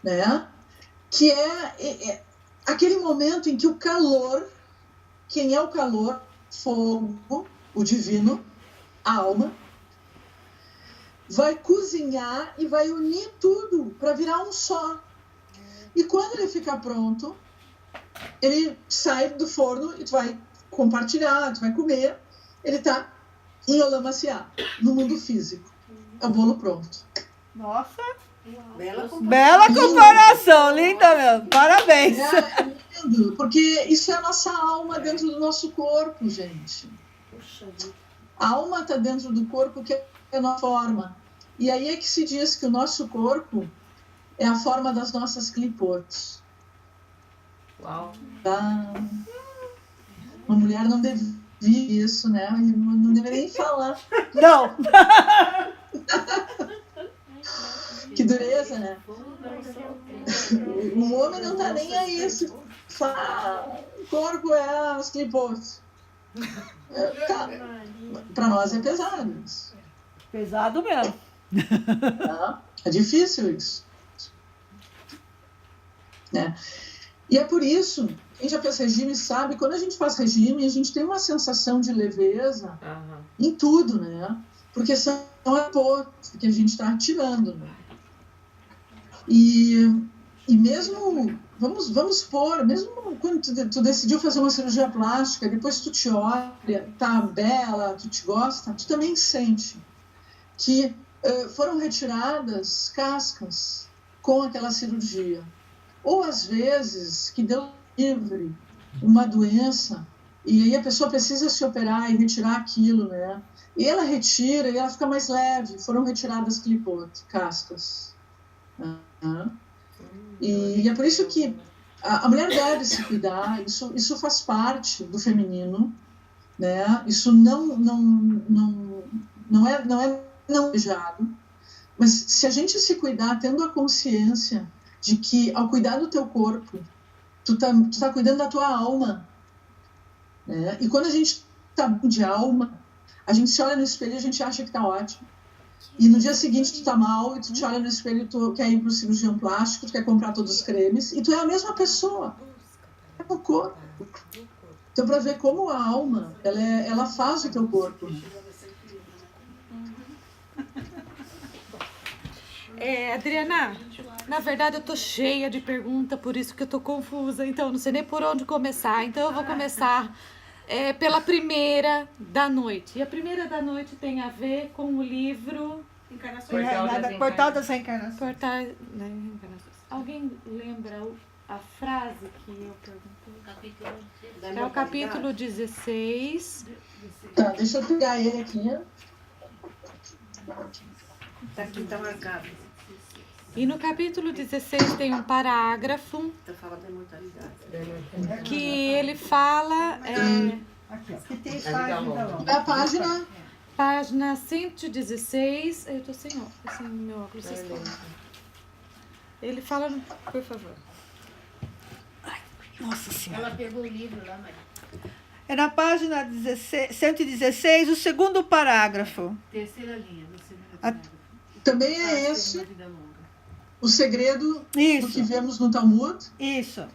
A: né? Que é aquele momento em que o calor, quem é o calor? Fogo, o divino, a alma, vai cozinhar e vai unir tudo para virar um só. E quando ele ficar pronto, ele sai do forno e tu vai compartilhar, tu vai comer. Ele está em Olam Asiá, no mundo físico. É o bolo pronto.
F: Nossa,
D: Bela
F: bela comparação, linda mesmo. Parabéns.
A: É lindo, porque isso é a nossa alma dentro do nosso corpo, gente.
D: Puxa vida.
A: A alma está dentro do corpo, que é a nossa forma. E aí é que se diz que o nosso corpo é a forma das nossas clipotes.
E: Uau.
A: Tá? Uma mulher não devia isso, né? Não deveria nem falar.
F: Não.
A: Que dureza, né? O homem não tá nem aí. O corpo é as clipotes. Tá. Para nós é pesado isso.
F: Pesado mesmo.
A: Tá? É difícil isso. Né? E é por isso, quem já fez regime sabe, quando a gente faz regime, a gente tem uma sensação de leveza em tudo, né? Porque são aportos que a gente está tirando, né? E mesmo, vamos supor, mesmo quando tu decidiu fazer uma cirurgia plástica, depois tu te olha, tá bela, tu te gosta, tu também sente que foram retiradas cascas com aquela cirurgia. Ou às vezes que deu livre uma doença e aí a pessoa precisa se operar e retirar aquilo, né? E ela retira e ela fica mais leve. Foram retiradas clipotes, cascas. E é por isso que a mulher deve se cuidar. Isso faz parte do feminino, né? Isso não é não desejado. Mas se a gente se cuidar tendo a consciência de que ao cuidar do teu corpo, tu tá cuidando da tua alma, né? E quando a gente tá de alma, a gente se olha no espelho e a gente acha que tá ótimo. E no dia seguinte tu tá mal e tu te olha no espelho e tu quer ir pro cirurgião plástico, tu quer comprar todos os cremes e tu é a mesma pessoa. É o corpo. Então para ver como a alma, ela faz o teu corpo.
G: Adriana, na verdade eu tô cheia de perguntas, por isso que eu tô confusa, então eu não sei nem por onde começar. Então eu vou começar pela primeira da noite. E a primeira da noite tem a ver com o livro
F: Portal das Reencarnações.
G: Alguém lembra a frase que eu perguntei?
D: Capítulo
G: É o capítulo 16.
A: Tá, deixa eu pegar ele aqui.
D: Tá aqui, tá marcado.
G: E no capítulo 16 tem um parágrafo
D: Tá falando da imortalidade.
G: que ele fala,
F: Aqui, ó. Que tem página longa.
A: É a página.
G: página 116. Eu tô sem meu óculos. vocês estão? Ele fala, por favor.
F: Nossa Senhora.
D: Ela pegou o livro lá, mas
F: É na página 116, o segundo parágrafo.
D: terceira linha, do segundo
F: A-
D: parágrafo.
A: Também
D: Faz
A: é
D: ter
A: esse
D: uma vida longa.
A: o segredo do que
F: Isso,
A: vemos no Talmud.
F: isso.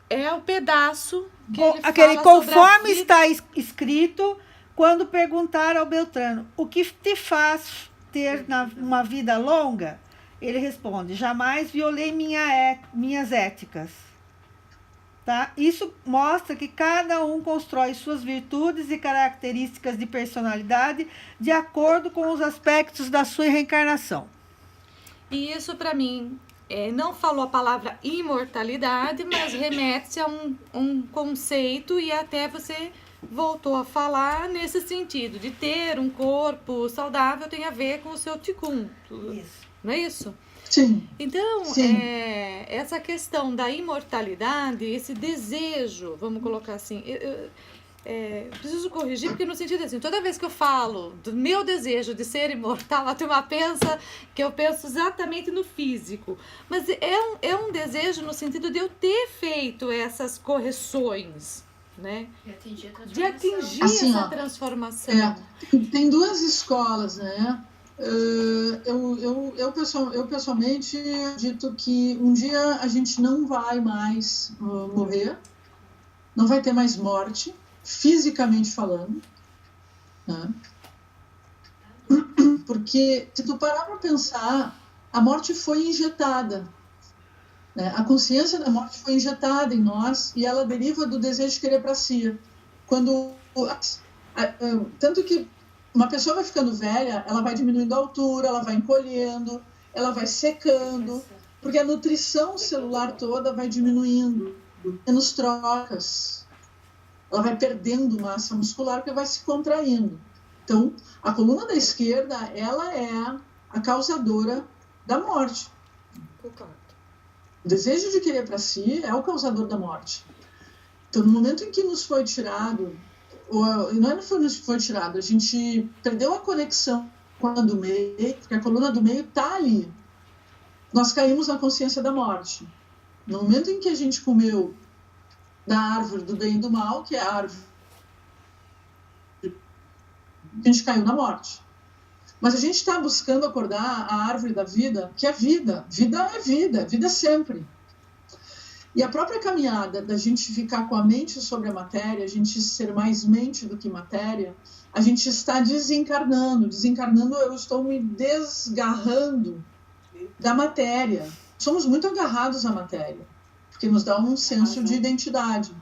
G: É o pedaço que ele
F: Aquele
G: fala sobre a
F: conforme
G: vida.
F: está escrito, quando perguntar ao Beltrano, o que te faz ter uma vida longa? Ele responde, jamais violei minhas éticas. Tá? Isso mostra que cada um constrói suas virtudes e características de personalidade de acordo com os aspectos da sua reencarnação.
G: E isso, para mim, não falou a palavra imortalidade, mas remete a um conceito e até você voltou a falar nesse sentido, de ter um corpo saudável tem a ver com o seu ticum.
F: Isso.
G: Não é isso?
A: Sim,
G: Então,
A: sim.
G: essa questão da imortalidade, esse desejo, vamos colocar assim, preciso corrigir, porque no sentido assim, toda vez que eu falo do meu desejo de ser imortal, a turma pensa que eu penso exatamente no físico. Mas é um desejo no sentido de eu ter feito essas correções, né?
D: De atingir a transformação.
G: De atingir
A: Assim,
G: essa
A: ó,
G: transformação.
A: Tem duas escolas, né? Eu pessoalmente dito que um dia a gente não vai mais morrer, não vai ter mais morte, fisicamente falando, né? Porque se tu parar para pensar, a morte foi injetada, né? A consciência da morte foi injetada em nós e ela deriva do desejo de querer para si. Tanto que uma pessoa vai ficando velha, ela vai diminuindo a altura, ela vai encolhendo, ela vai secando, porque a nutrição celular toda vai diminuindo, menos trocas. Ela vai perdendo massa muscular porque vai se contraindo. Então, a coluna da esquerda, ela é a causadora da morte. O desejo de querer para si é o causador da morte. Então, no momento em que nos foi tirado, não nos foi tirado, a gente perdeu a conexão com a do meio, porque a coluna do meio está ali. Nós caímos na consciência da morte. No momento em que a gente comeu da árvore do bem e do mal, que é a árvore, a gente caiu na morte. Mas a gente está buscando acordar a árvore da vida, que é vida. Vida é vida, vida é sempre. E a própria caminhada da gente ficar com a mente sobre a matéria, a gente ser mais mente do que matéria, a gente está desencarnando. Desencarnando, eu estou me desgarrando da matéria. Somos muito agarrados à matéria, porque nos dá um senso de identidade.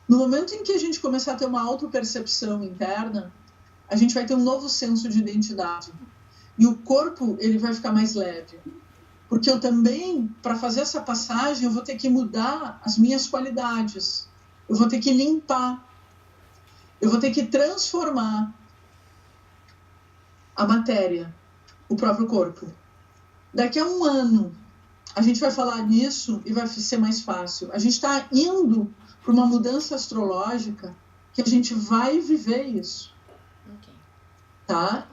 A: No momento em que a gente começar a ter uma autopercepção interna, a gente vai ter um novo senso de identidade. E o corpo, ele vai ficar mais leve. Porque eu também, para fazer essa passagem, eu vou ter que mudar as minhas qualidades. Eu vou ter que limpar. Eu vou ter que transformar a matéria, o próprio corpo. Daqui a um ano, a gente vai falar nisso e vai ser mais fácil. A gente está indo para uma mudança astrológica que a gente vai viver isso. Tá?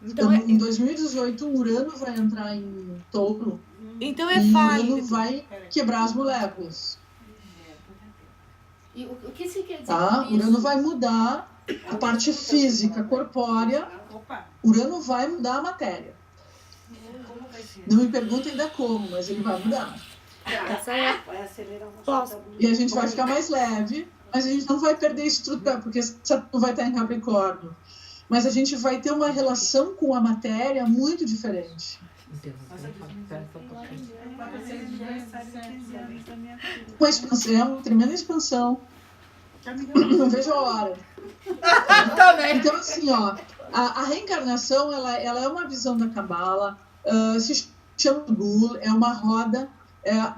A: Então, em 2018, o Urano vai entrar em Touro.
G: Então
A: e
G: válido.
A: O Urano vai quebrar as moléculas.
D: E o que se quer dizer
A: Tá?
D: com
A: O Urano
D: isso?
A: vai mudar a parte física, corpórea.
B: Opa,
A: Urano vai mudar a matéria.
D: Como vai ser?
A: Não me perguntem ainda como, mas ele vai mudar.
D: Vai acelerar o nosso
A: E a gente vai ficar mais leve, mas a gente não vai perder estrutura, porque Saturno vai estar em Capricórnio. Mas a gente vai ter uma relação com a matéria muito diferente. Uma expansão, uma tremenda expansão. Não vejo a hora. Então, assim, ó, a reencarnação, ela é uma visão da Cabala, se chama Gul, é uma roda,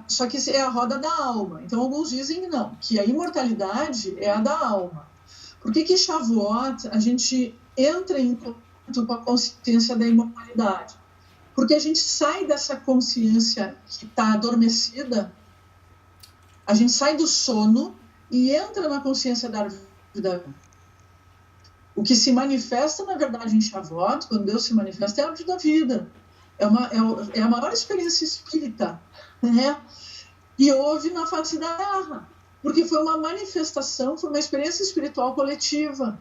A: só que é a roda da alma. Então, alguns dizem que não, que a imortalidade é a da alma. Por que Shavuot, a gente entra em contato com a consciência da imortalidade? Porque a gente sai dessa consciência que está adormecida, a gente sai do sono e entra na consciência da vida. O que se manifesta, na verdade, em Shavuot, quando Deus se manifesta, é a árvore da vida. É a maior experiência espírita, né? E houve na face da terra, porque foi uma manifestação, foi uma experiência espiritual coletiva.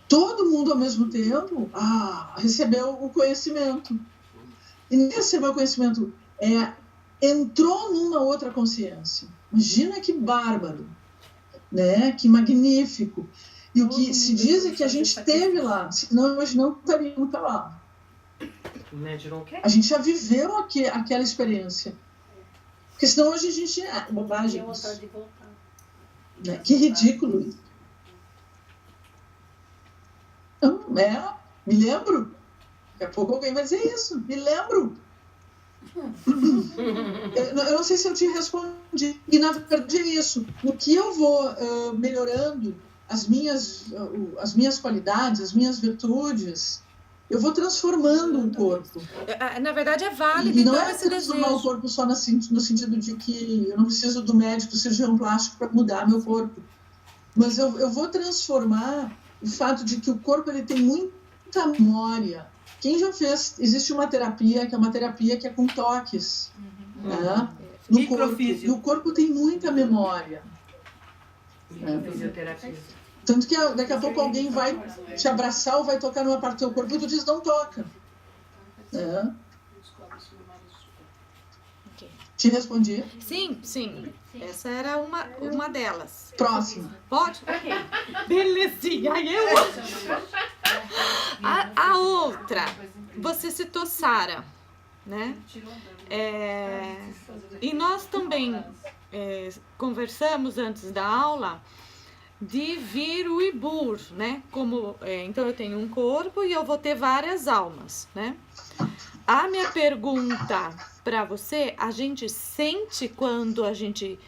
A: Todo mundo, ao mesmo tempo, recebeu o conhecimento. E nem recebeu o conhecimento, entrou numa outra consciência. Imagina que bárbaro, né? Que magnífico. E o que se diz é que a gente teve lá, senão hoje não estaríamos lá. A gente já viveu aquela experiência. Porque senão hoje a gente... bobagem. Que ridículo isso. Me lembro. Daqui a pouco alguém vai dizer isso. Me lembro. Eu não sei se eu te respondi. E na verdade é isso. No que eu vou melhorando as minhas qualidades, as minhas virtudes, eu vou transformando o corpo.
G: Na verdade é válido,
A: E não
G: então,
A: é
G: esse
A: transformar o
G: desejo.
A: corpo só no sentido de que eu não preciso do médico, do cirurgião plástico para mudar meu corpo. Mas eu vou transformar o fato de que o corpo ele tem muita memória. Quem já fez... Existe uma terapia que é com toques, né? No corpo.
C: Microfísio.
A: E o corpo tem muita memória.
E: Fisioterapia.
A: Tanto que daqui a pouco alguém vai te abraçar ou vai tocar numa parte do teu corpo e tu diz, não toca. É. Te respondi.
G: Sim. Essa era uma delas.
A: Próxima.
G: Pode? Belezinha. Aí eu... A outra, você citou Sara, né? E nós também conversamos antes da aula de vir o Ibur, né? Então eu tenho um corpo e eu vou ter várias almas, né? A minha pergunta para você, a gente sente quando a gente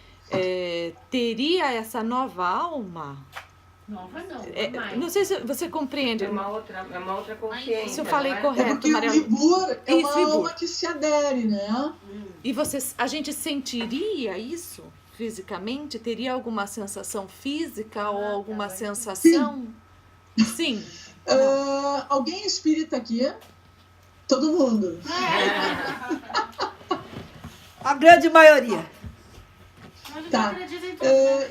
G: teria essa nova alma?
D: Nova não, mais.
G: Não sei se você compreende.
E: É uma outra consciência.
G: Se eu falei
E: não é?
G: correto,
A: É porque
G: Maria.
A: o Ibur é
G: Isso,
A: uma
G: Ibur.
A: alma que se adere, né?
G: E a gente sentiria isso fisicamente? Teria alguma sensação física ou alguma sensação? Sim.
A: Alguém é espírita aqui? Todo mundo.
F: A grande maioria.
A: Tá.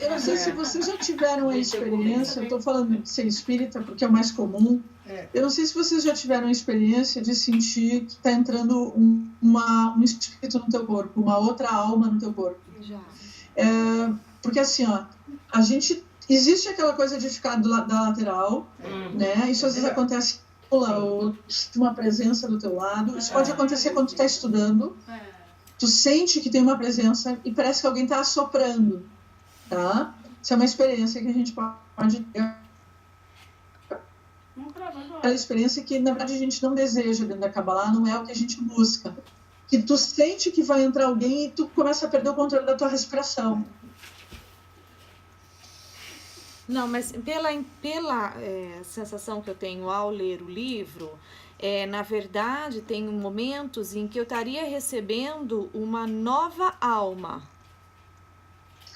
A: Eu não sei se vocês já tiveram a experiência, eu estou falando de ser espírita porque é o mais comum. Eu não sei se vocês já tiveram a experiência de sentir que está entrando um espírito no teu corpo, uma outra alma no teu corpo.
G: Já.
A: Porque assim, ó, existe aquela coisa de ficar da lateral, né? Isso às vezes acontece ou uma presença do teu lado. Isso pode acontecer quando tu está estudando. Tu sente que tem uma presença e parece que alguém está assoprando, tá? Isso é uma experiência que a gente pode ter. É uma experiência que, na verdade, a gente não deseja dentro da Kabbalah, não é o que a gente busca. Que tu sente que vai entrar alguém e tu começa a perder o controle da tua respiração.
G: Não, mas pela sensação que eu tenho ao ler o livro, na verdade, tem momentos em que eu estaria recebendo uma nova alma.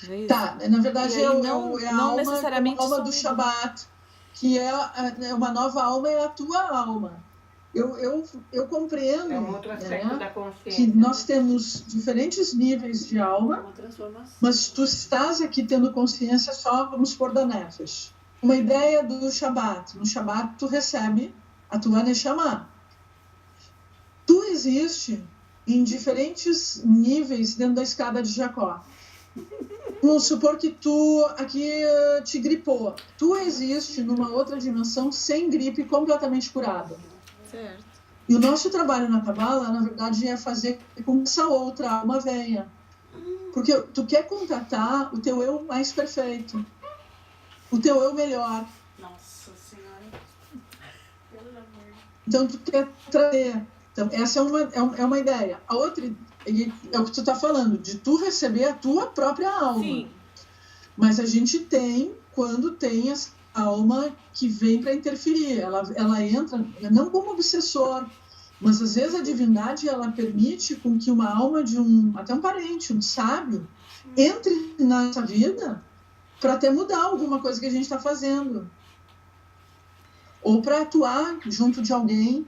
G: Não é isso?
A: Tá, na verdade
G: E aí
A: é a
G: não
A: alma,
G: necessariamente
A: a alma
G: só
A: do
G: um-
A: Shabat, que é uma nova alma, é a tua alma. Eu compreendo,
E: É um outro aspecto
A: né,
E: da
A: que
E: consciência.
A: nós temos diferentes níveis de alma,
D: Uma transformação.
A: mas tu estás aqui tendo consciência só, vamos supor, da Nefesh. Uma ideia do Shabat. No Shabat tu recebe a tua Neshama. Tu existe em diferentes níveis dentro da escada de Jacó. Vamos supor que tu aqui te gripou. Tu existe numa outra dimensão sem gripe, completamente curada.
G: Certo.
A: E o nosso trabalho na Kabbalah, na verdade, é fazer com que essa outra alma venha. Porque tu quer contatar o teu eu mais perfeito. O teu eu melhor.
D: Nossa Senhora. Pelo amor.
A: Então, tu quer trazer. Então, essa é uma ideia. A outra é o que tu está falando, de tu receber a tua própria alma.
G: Sim.
A: Mas a gente tem, quando tem essa alma que vem para interferir. Ela entra, não como obsessor, mas às vezes a divindade ela permite com que uma alma de até um parente, um sábio, entre na nossa vida para até mudar alguma coisa que a gente está fazendo. Ou para atuar junto de alguém,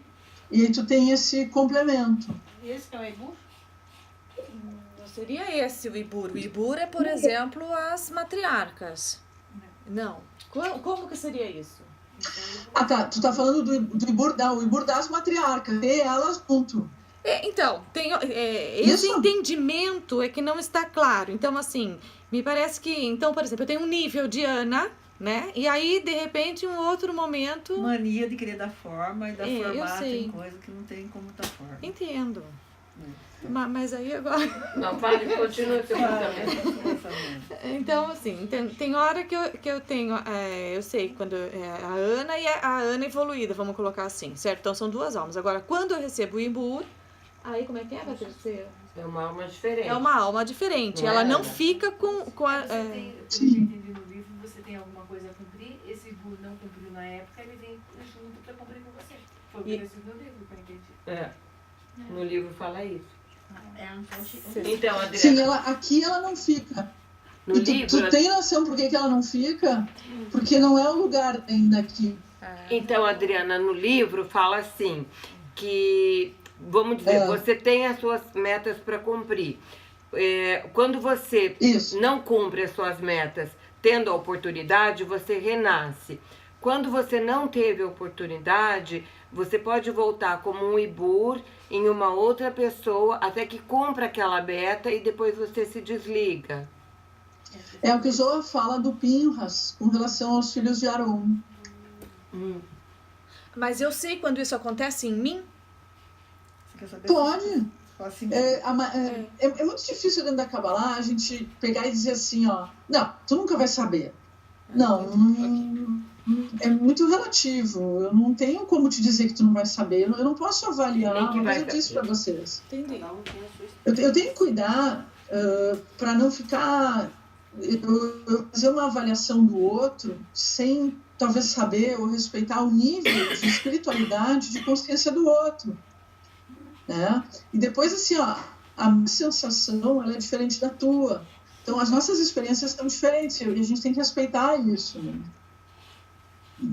A: e aí tu tem esse complemento.
D: Esse que é o Ibur?
G: Não seria esse o Ibur. O Ibur é, por exemplo, as matriarcas. Não. Como que seria isso?
A: Ah, tá. Tu tá falando do Ibur, o Ibur das matriarcas, ter elas junto.
G: Então, esse
A: Isso.
G: entendimento é que não está claro. Então, assim, me parece que... Então, por exemplo, eu tenho um nível de Ana, né? E aí, de repente, em um outro momento...
C: Mania de querer dar forma e dar
G: eu
C: formato
G: sei.
C: em coisa que não tem como dar forma.
G: Entendo. Mas aí agora...
E: Não, fale, continue seu pensamento.
G: Então, assim, tem hora que eu tenho... eu sei quando é a Ana e a Ana evoluída, vamos colocar assim, certo? Então, são duas almas. Agora, quando eu recebo o Ibur, aí como é que é, Patrícia?
E: É uma alma diferente.
G: É uma alma diferente.
E: Não é,
G: ela não
E: Ana?
H: Você
G: fica com a...
H: tem, pelo que eu entendi no livro, você tem alguma coisa a cumprir, esse
E: não cumpriu na época, ele vem junto para cumprir com você. Foi o que eu no livro, que eu entendi. No livro fala isso. Então, Adriana...
A: Sim, aqui ela não fica.
E: No
A: E
E: livro...
A: tu tem noção por que ela não fica? Porque não é o lugar ainda aqui.
E: Então, Adriana, no livro fala assim, que, vamos dizer, você tem as suas metas para cumprir. Quando você não cumpre as suas metas, tendo a oportunidade, você renasce. Quando você não teve a oportunidade, você pode voltar como um Ibur em uma outra pessoa até que cumpra aquela meta e depois você se desliga.
A: É o que Zohar fala do Pinhas com relação aos filhos de Aron.
H: Mas eu sei quando isso acontece em mim?
F: Você quer saber?
A: Pode.
F: Assim,
A: É muito difícil dentro da Kabbalah a gente pegar e dizer assim, ó, não, tu nunca vai saber. Não, é muito relativo. Eu não tenho como te dizer que tu não vai saber. Eu não posso avaliar, mas eu disse para vocês.
H: Entendi.
A: Eu tenho que cuidar para não ficar... Eu fazer uma avaliação do outro sem talvez saber ou respeitar o nível de espiritualidade, de consciência do outro. Né? E depois, assim, ó, a minha sensação ela é diferente da tua. Então, as nossas experiências são diferentes e a gente tem que respeitar isso. Né?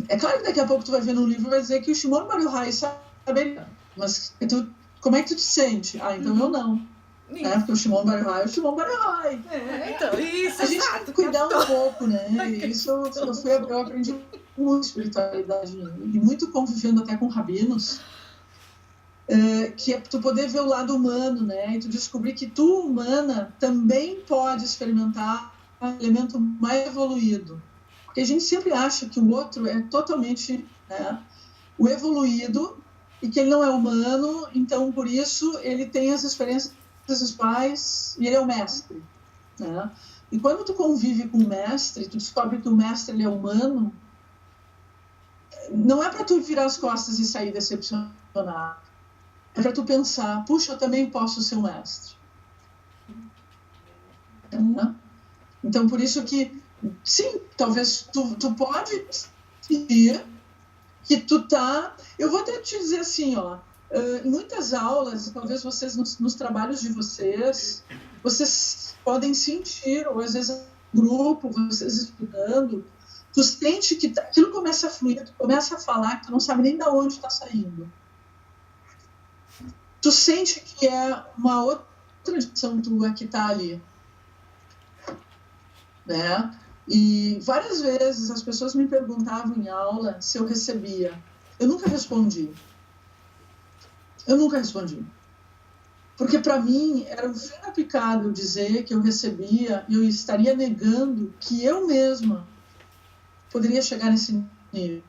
A: É claro que daqui a pouco tu vai ver no livro e vai dizer que o Shimon Bar Yochai saberia. Mas como é que tu te sente? Então eu não. Porque o Shimon Bar Yochai é o Shimon Bar Yochai.
H: Então, isso,
A: a gente tem que cuidar um pouco, né? Isso eu aprendi muito espiritualidade e muito convivendo até com rabinos. Que é tu poder ver o lado humano, né? E tu descobrir que tu, humana, também pode experimentar um elemento mais evoluído. Porque a gente sempre acha que o outro é totalmente o evoluído e que ele não é humano, então, por isso, ele tem as experiências dos pais e ele é o mestre. Né? E quando tu convive com o mestre, tu descobre que o mestre ele é humano, não é para tu virar as costas e sair decepcionado. É para tu pensar, puxa, eu também posso ser um mestre. Então, por isso que, sim, talvez tu pode sentir que tu tá... Eu vou até te dizer assim, ó, em muitas aulas, talvez vocês, nos trabalhos de vocês podem sentir, ou às vezes no grupo, vocês estudando, tu sente que aquilo começa a fluir, tu começa a falar que tu não sabe nem de onde está saindo. Tu sente que é uma outra tradição tua que está ali. Né? E várias vezes as pessoas me perguntavam em aula se eu recebia. Eu nunca respondi. Porque para mim era um feno picado dizer que eu recebia e eu estaria negando que eu mesma poderia chegar nesse nível.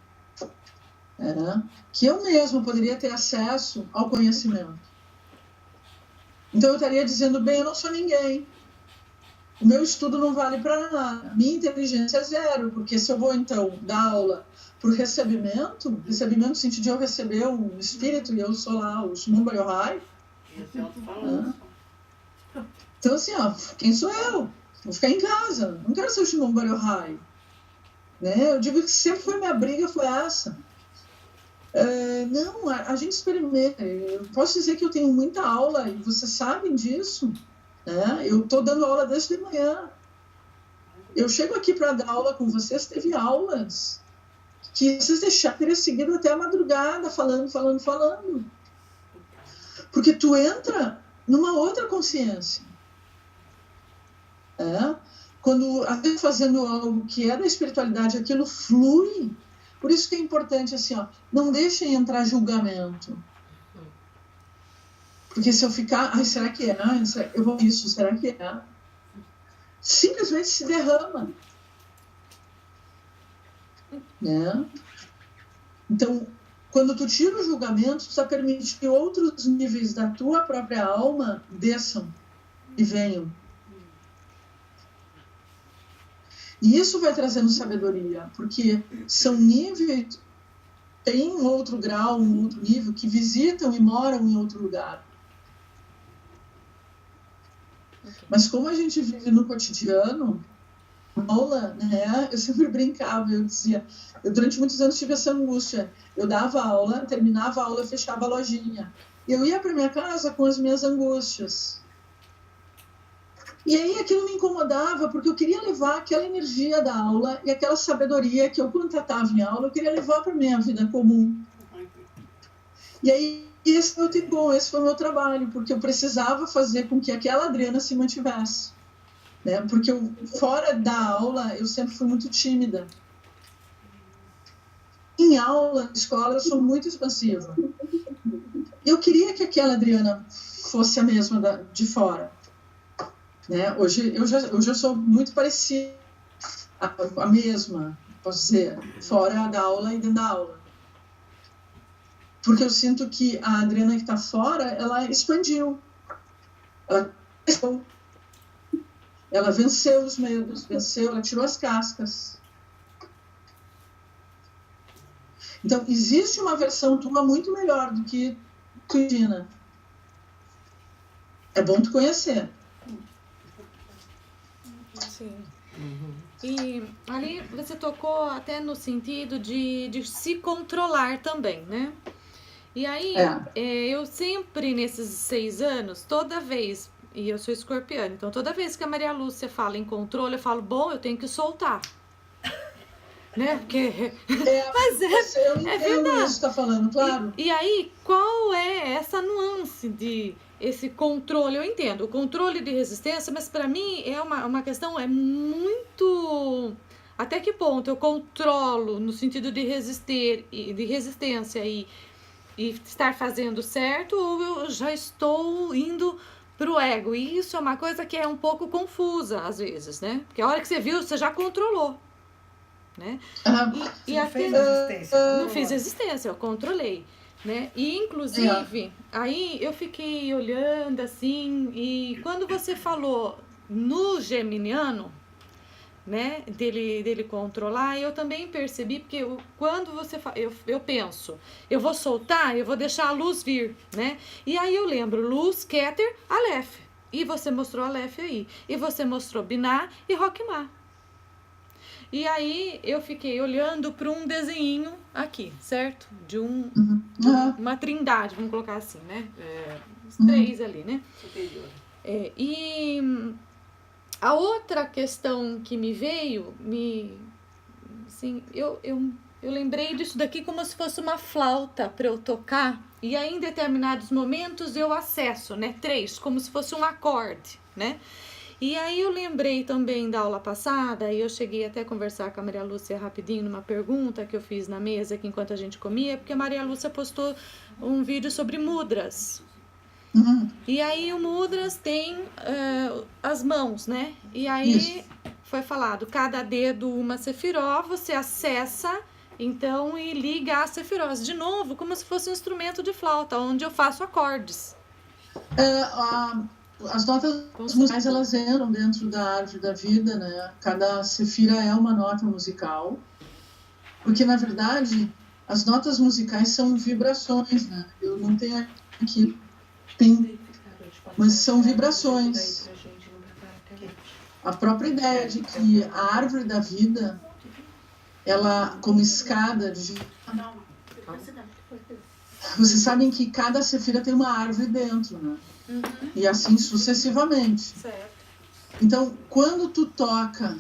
A: Que eu mesma poderia ter acesso ao conhecimento. Então eu estaria dizendo, bem, eu não sou ninguém. O meu estudo não vale para nada. Minha inteligência é zero, porque se eu vou, então, dar aula para o recebimento no sentido de eu receber um espírito e eu sou lá o Shimon Bar Yochai. Então, assim, ó, quem sou eu? Vou ficar em casa. Não quero ser o Shimon Bar Yochai. Né? Eu digo que sempre foi minha briga, foi essa. Não, a gente experimenta. Eu posso dizer que eu tenho muita aula e vocês sabem disso. Né? Eu estou dando aula desde de manhã. Eu chego aqui para dar aula com vocês, teve aulas que vocês deixaram, teria seguido até a madrugada, falando. Porque tu entra numa outra consciência. Quando a gente fazendo algo que é da espiritualidade, aquilo flui. Por isso que é importante, assim, ó, não deixem entrar julgamento. Porque se eu ficar, será que é? Eu vou isso, será que é? Simplesmente se derrama. Né? Então, quando tu tira o julgamento, tu está permitindo que outros níveis da tua própria alma desçam e venham. E isso vai trazendo sabedoria, porque são níveis, tem um outro grau, um outro nível, que visitam e moram em outro lugar. Mas como a gente vive no cotidiano, aula, né, eu sempre brincava, eu dizia, eu durante muitos anos tive essa angústia, eu dava aula, terminava a aula, eu fechava a lojinha, e eu ia para minha casa com as minhas angústias. E aí aquilo me incomodava, porque eu queria levar aquela energia da aula e aquela sabedoria que eu, quando tratava em aula, eu queria levar para a minha vida comum. E aí esse foi o meu trabalho, porque eu precisava fazer com que aquela Adriana se mantivesse. Né? Porque fora da aula, eu sempre fui muito tímida. Em aula, na escola, eu sou muito expansiva. Eu queria que aquela Adriana fosse a mesma de fora. Né? Hoje eu já sou muito parecida, a mesma, posso dizer, fora da aula e dentro da aula. Porque eu sinto que a Adriana que está fora, ela expandiu. Ela venceu os medos, ela tirou as cascas. Então, existe uma versão tua muito melhor do que tu imagina. É bom tu conhecer.
G: Sim. E ali você tocou até no sentido de se controlar também, né? E aí, eu sempre, nesses 6 anos, toda vez, e eu sou escorpiana, então toda vez que a Maria Lúcia fala em controle, eu falo, bom, eu tenho que soltar. Né? Porque... Mas
A: eu entendo isso que você tá falando, claro.
G: E aí, qual é essa nuance de esse controle? Eu entendo, o controle de resistência, mas para mim é uma questão, é muito... Até que ponto eu controlo no sentido de resistência e estar fazendo certo, ou eu já estou indo pro ego? E isso é uma coisa que é um pouco confusa às vezes, né? Porque a hora que você viu, você já controlou. Né?
F: E não fez resistência.
G: Não fiz resistência, eu controlei. Né? E inclusive, aí eu fiquei olhando assim, e quando você falou no geminiano, né, dele controlar, eu também percebi, porque quando você fala, eu penso, eu vou soltar, eu vou deixar a luz vir, né? E aí eu lembro Luz, Keter, Aleph. E você mostrou Aleph aí. E você mostrou Binah e Roquemar. E aí eu fiquei olhando para um desenho aqui, certo? De uma trindade, vamos colocar assim, né? Os 3 ali, né? E a outra questão que me veio, assim, eu lembrei disso daqui como se fosse uma flauta para eu tocar. E aí em determinados momentos eu acesso, né? 3, como se fosse um acorde, né? E aí eu lembrei também da aula passada, e eu cheguei até a conversar com a Maria Lúcia rapidinho numa pergunta que eu fiz na mesa aqui enquanto a gente comia, porque a Maria Lúcia postou um vídeo sobre mudras. E aí o mudras tem as mãos, né? E aí foi falado, cada dedo uma sefiró, você acessa então e liga as sefirós. De novo, como se fosse um instrumento de flauta, onde eu faço acordes.
A: As notas musicais, elas entram dentro da árvore da vida, né? Cada sefira é uma nota musical, porque, na verdade, as notas musicais são vibrações, né? Eu não tenho aqui pim, mas são vibrações. A própria ideia de que a árvore da vida, ela, como escada de... Vocês sabem que cada sefira tem uma árvore dentro, né? E assim sucessivamente.
G: Certo.
A: Então, quando tu toca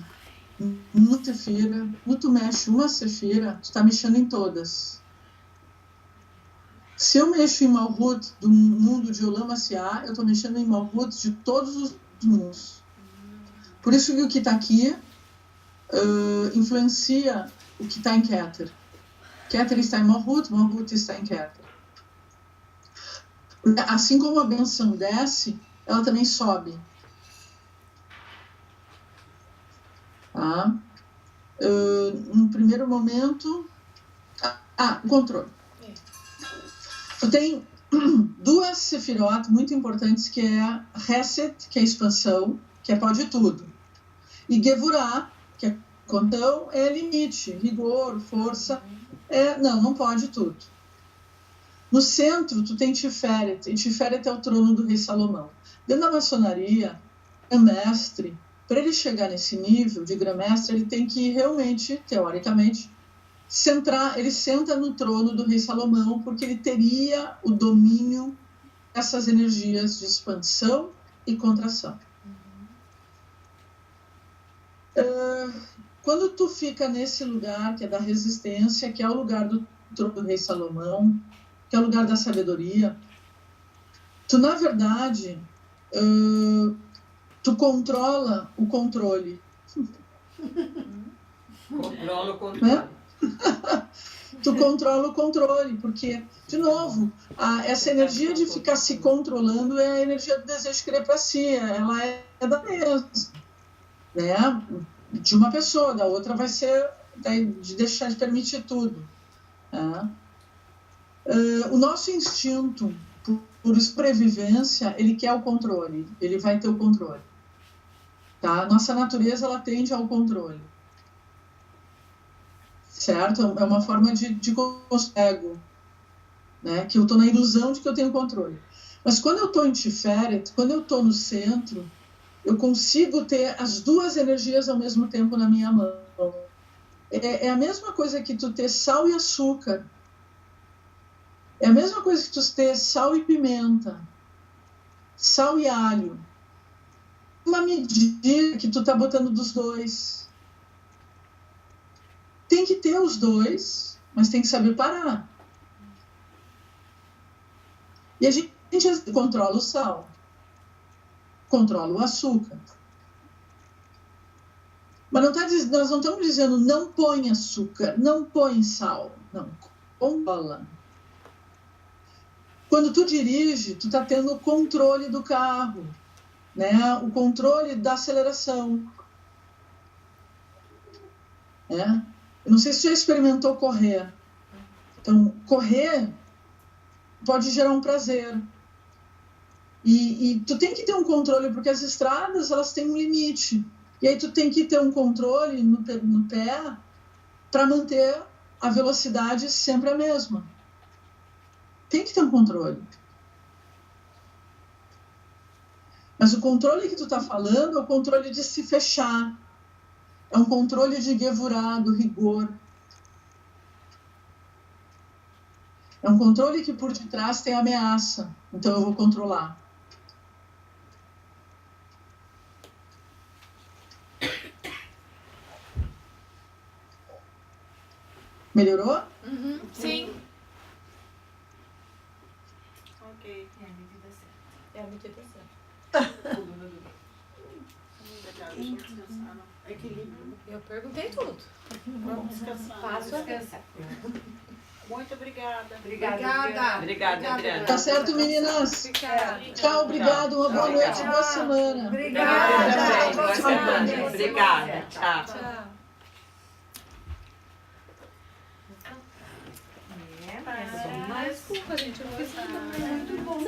A: no sefira, quando tu mexe uma sefira, tu tá mexendo em todas. Se eu mexo em Malhut do mundo de Olam Asiá, eu tô mexendo em Malhut de todos os mundos. Por isso que o que tá aqui influencia o que tá em Keter. Keter está em Malhut, Malhut está em Keter. Assim como a benção desce, ela também sobe. Tá? No primeiro momento... o controle. Tu tem 2 sefirot muito importantes, que é Reset, que é expansão, que é pode tudo. E Gevurah, que é contão, é limite, rigor, força. Não pode tudo. No centro, tu tem Tiferet, e Tiferet é o trono do rei Salomão. Dentro da maçonaria, é mestre, para ele chegar nesse nível de grã-mestre, ele tem que realmente, teoricamente, ele senta no trono do rei Salomão, porque ele teria o domínio dessas energias de expansão e contração. Quando tu fica nesse lugar que é da resistência, que é o lugar do trono do rei Salomão, que é o lugar da sabedoria, tu, na verdade, tu controla o controle.
E: Controla o controle.
A: Né? Tu controla o controle, porque, de novo, essa energia de ficar se controlando é a energia do desejo de querer para si, ela é da mesma, né? De uma pessoa, da outra vai ser de deixar de permitir tudo. Né? O nosso instinto por sobrevivência, ele quer o controle, ele vai ter o controle. Tá? Nossa natureza, ela tende ao controle. Certo? É uma forma de ego, né? Que eu estou na ilusão de que eu tenho controle. Mas quando eu estou em Tiferet, quando eu estou no centro, eu consigo ter as duas energias ao mesmo tempo na minha mão. É a mesma coisa que tu ter sal e açúcar. É a mesma coisa que tu ter sal e pimenta, sal e alho. Uma medida que tu tá botando dos dois. Tem que ter os dois, mas tem que saber parar. E a gente controla o sal, controla o açúcar. Mas nós não estamos dizendo não põe açúcar, não põe sal, não, controla. Quando tu dirige, tu está tendo o controle do carro, né? O controle da aceleração. Né? Eu não sei se você já experimentou correr. Então, correr pode gerar um prazer. E tu tem que ter um controle, porque as estradas, elas têm um limite. E aí tu tem que ter um controle no pé para manter a velocidade sempre a mesma. Tem que ter um controle. Mas o controle que tu está falando é o controle de se fechar. É um controle de gevurá, do rigor. É um controle que por detrás tem ameaça. Então eu vou controlar. Melhorou?
G: Uhum, sim.
B: Ok.
C: É a medida certa.
G: É a medida certa.
B: Equilíbrio.
G: Eu perguntei tudo.
B: Vamos descansar.
G: Faço a
C: Descansa.
B: Muito obrigada.
E: Obrigada, Adriana.
A: Tá certo, meninas? Tchau, obrigado. Uma boa noite, boa semana.
E: Obrigada. Boa semana. Obrigada. Tchau.
G: Tchau. Desculpa, gente. Eu fiz muito bom.